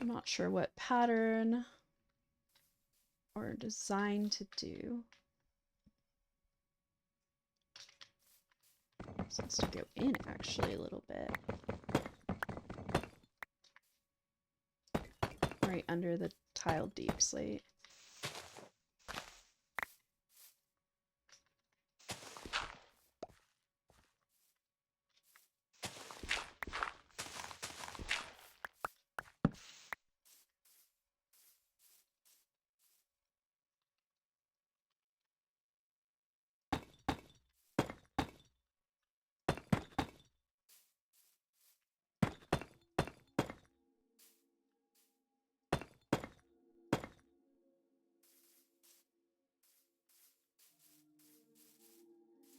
Speaker 1: I'm not sure what pattern or design to do. This has to go in actually a little bit. Right under the tiled deep slate.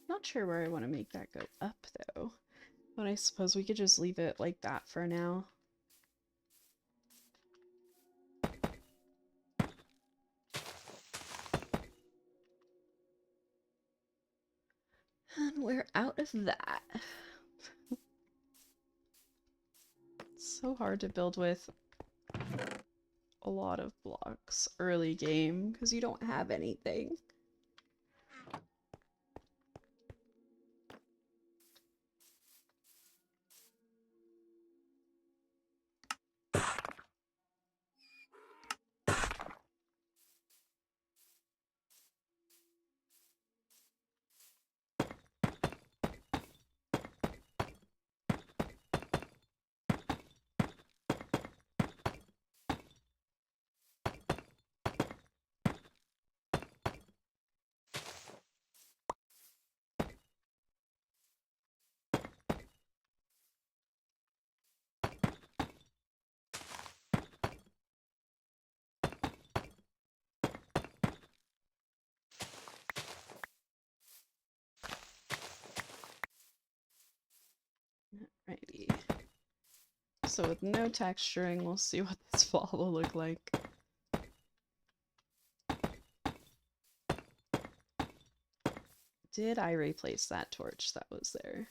Speaker 1: Not sure where I want to make that go up though, but I suppose we could just leave it like that for now. And we're out of that. It's so hard to build with a lot of blocks early game because you don't have anything. So with no texturing, we'll see what this wall will look like. Did I replace that torch that was there?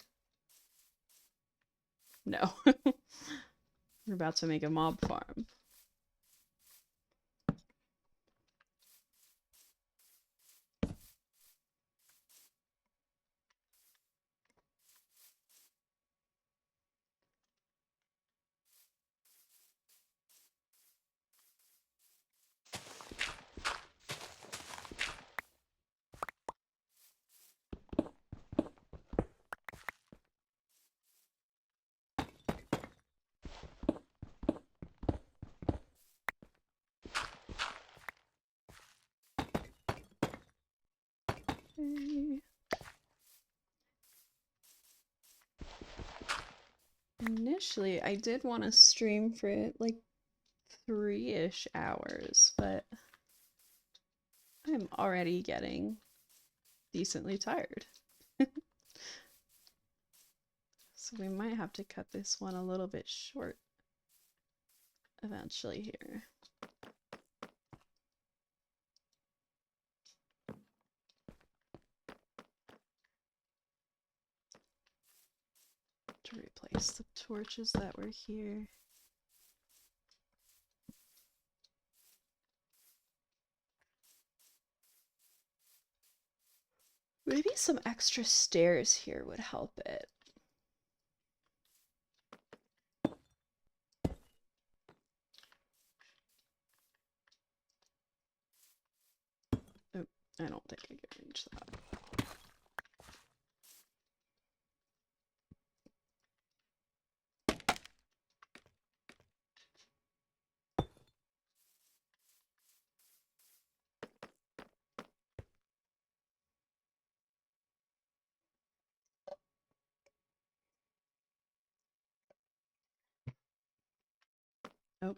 Speaker 1: No. We're about to make a mob farm. Okay. Initially, I did want to stream for like 3-ish hours, but I'm already getting decently tired. So we might have to cut this one a little bit short eventually here. To replace the torches that were here. Maybe some extra stairs here would help it. Oh, I don't think I can reach that. Oh.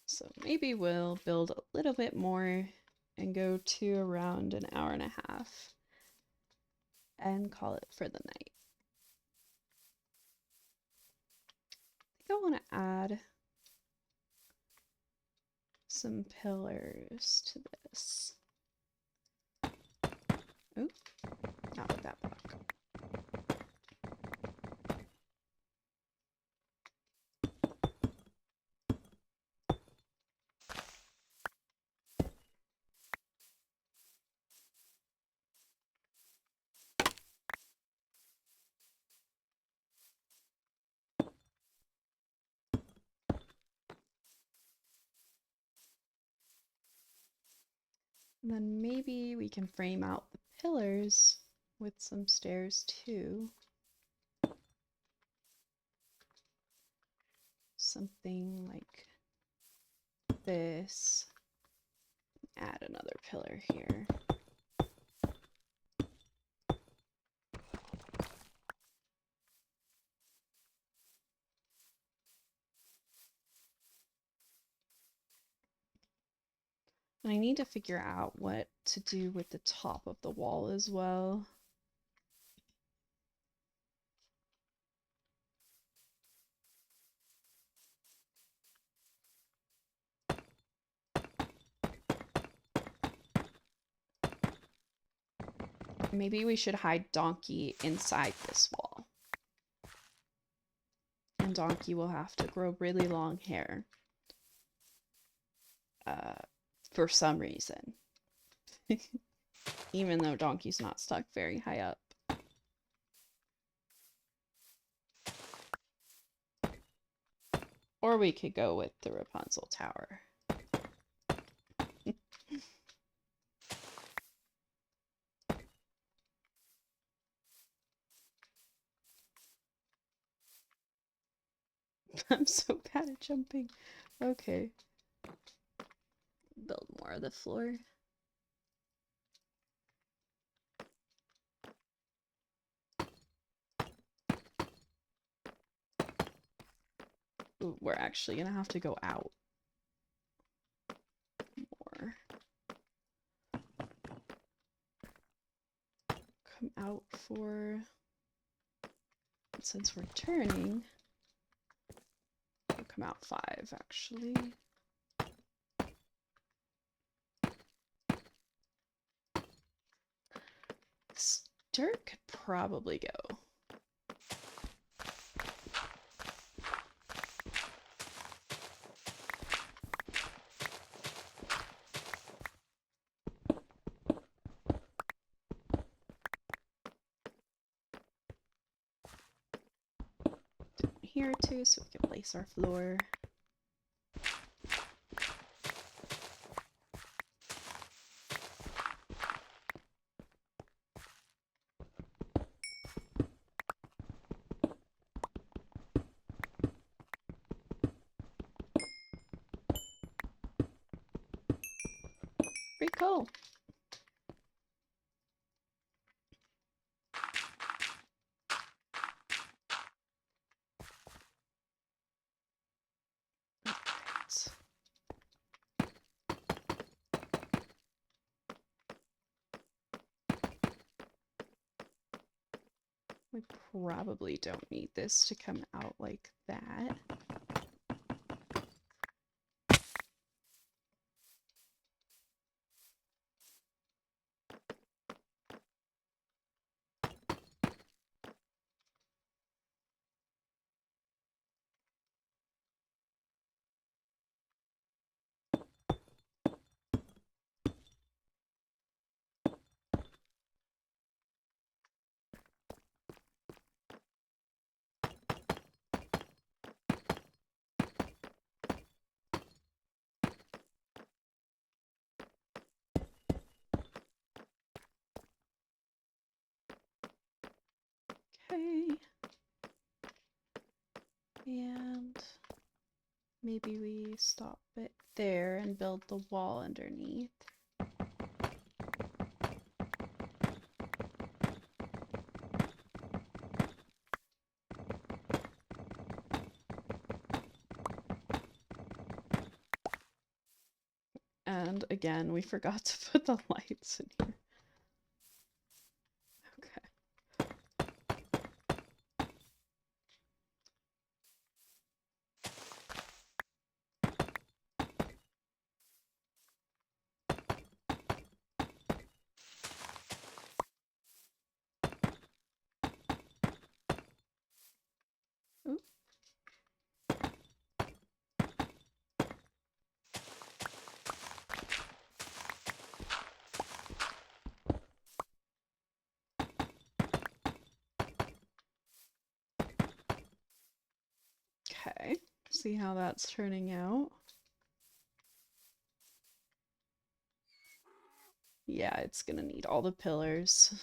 Speaker 1: So maybe we'll build a little bit more and go to around an hour and a half and call it for the night. I think I want to add some pillars to this. Oh, not with that block. And then maybe we can frame out the pillars with some stairs too. Something like this. Add another pillar here. And I need to figure out what to do with the top of the wall as well. Maybe we should hide Donkey inside this wall. And Donkey will have to grow really long hair. For some reason. Even though Donkey's not stuck very high up. Or we could go with the Rapunzel Tower. I'm so bad at jumping. Okay. Build more of the floor. Ooh, we're actually gonna have to go out more. out for, since we're turning, it'll come out 5 actually. This dirt could probably go. Here too, so we can place our floor. Pretty cool. We probably don't need this to come out like that. Okay. And maybe we stop it there and build the wall underneath. And again, we forgot to put the lights in here. Ooh. Okay, see how that's turning out. Yeah, it's gonna need all the pillars.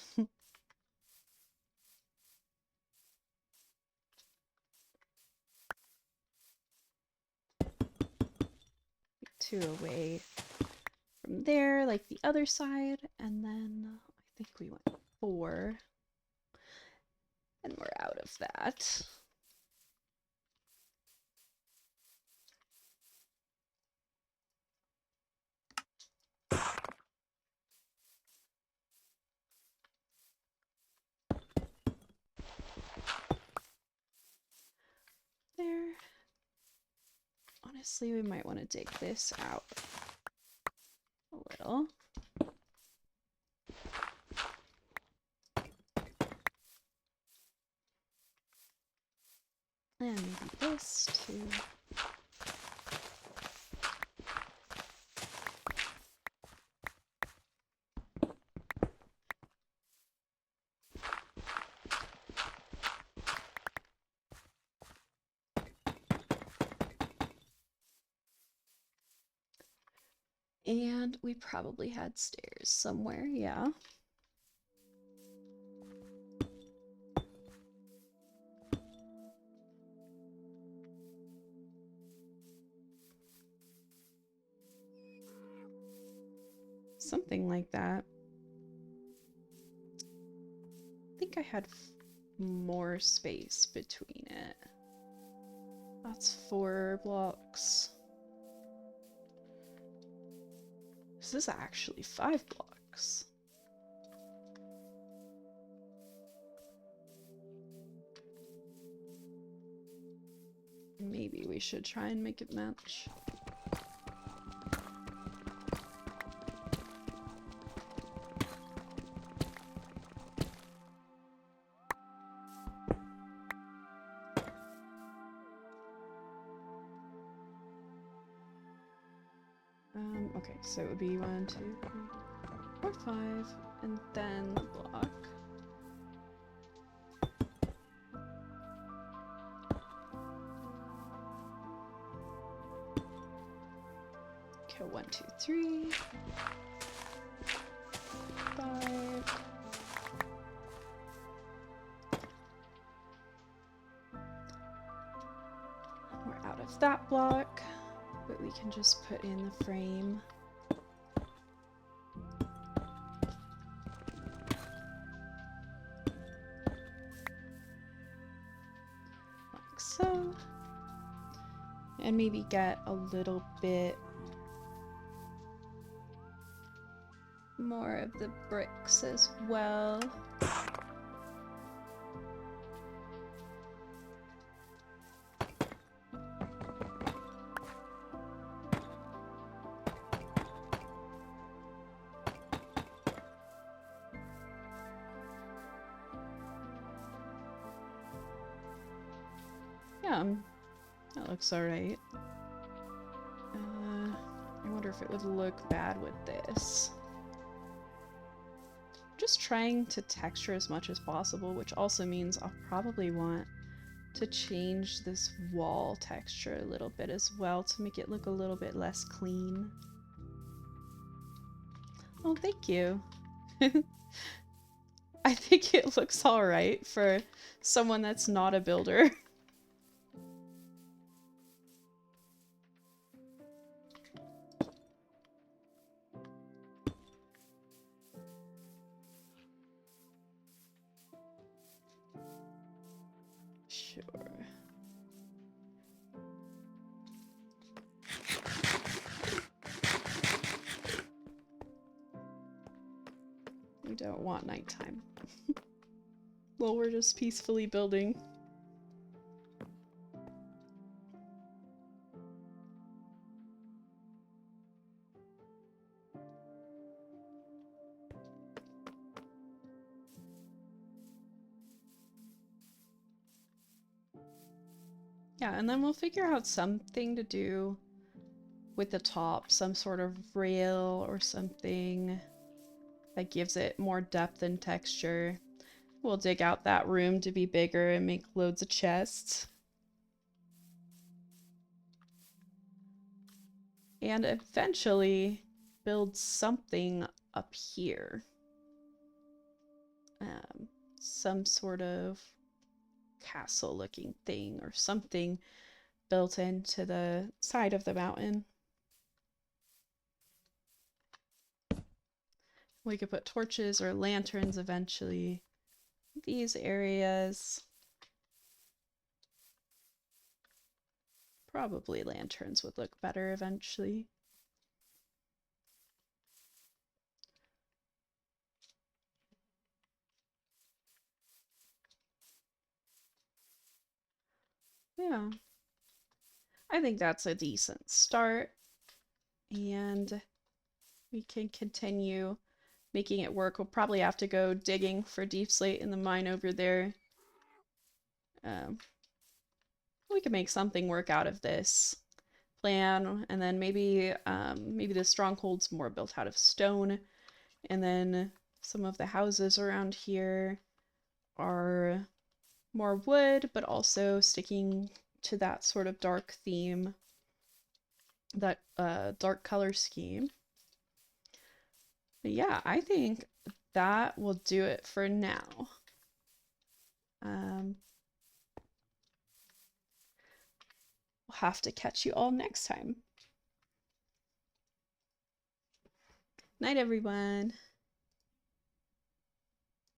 Speaker 1: 2 away from there, like the other side, and then I think we went 4, and we're out of that. There. Honestly, we might want to dig this out a little. And maybe this too. And we probably had stairs somewhere, yeah. Something like that. I think I had more space between it. That's 4 blocks. This is actually 5 blocks. Maybe we should try and make it match. Okay, so it would be 1, 2, 3, 4, 5, and then the block. Okay, 1, 2, 3, 5. We're out of that block, but we can just put in the frame. Like so. And maybe get a little bit more of the bricks as well. Yeah, that looks alright. I wonder if it would look bad with this. Just trying to texture as much as possible, which also means I'll probably want to change this wall texture a little bit as well to make it look a little bit less clean. Oh, thank you. I think it looks alright for someone that's not a builder. Sure. We don't want nighttime. Well, we're just peacefully building. Yeah, and then we'll figure out something to do with the top, some sort of rail or something that gives it more depth and texture. We'll dig out that room to be bigger and make loads of chests. And eventually build something up here. Some sort of castle looking thing or something built into the side of the mountain. We could put torches or lanterns eventually. These areas. Probably lanterns would look better eventually. Yeah. I think that's a decent start. And we can continue making it work. We'll probably have to go digging for deep slate in the mine over there. We can make something work out of this plan, and then maybe the stronghold's more built out of stone, and then some of the houses around here are more wood, but also sticking to that sort of dark theme, that dark color scheme. But yeah, I think that will do it for now. We'll have to catch you all next time. Night, everyone.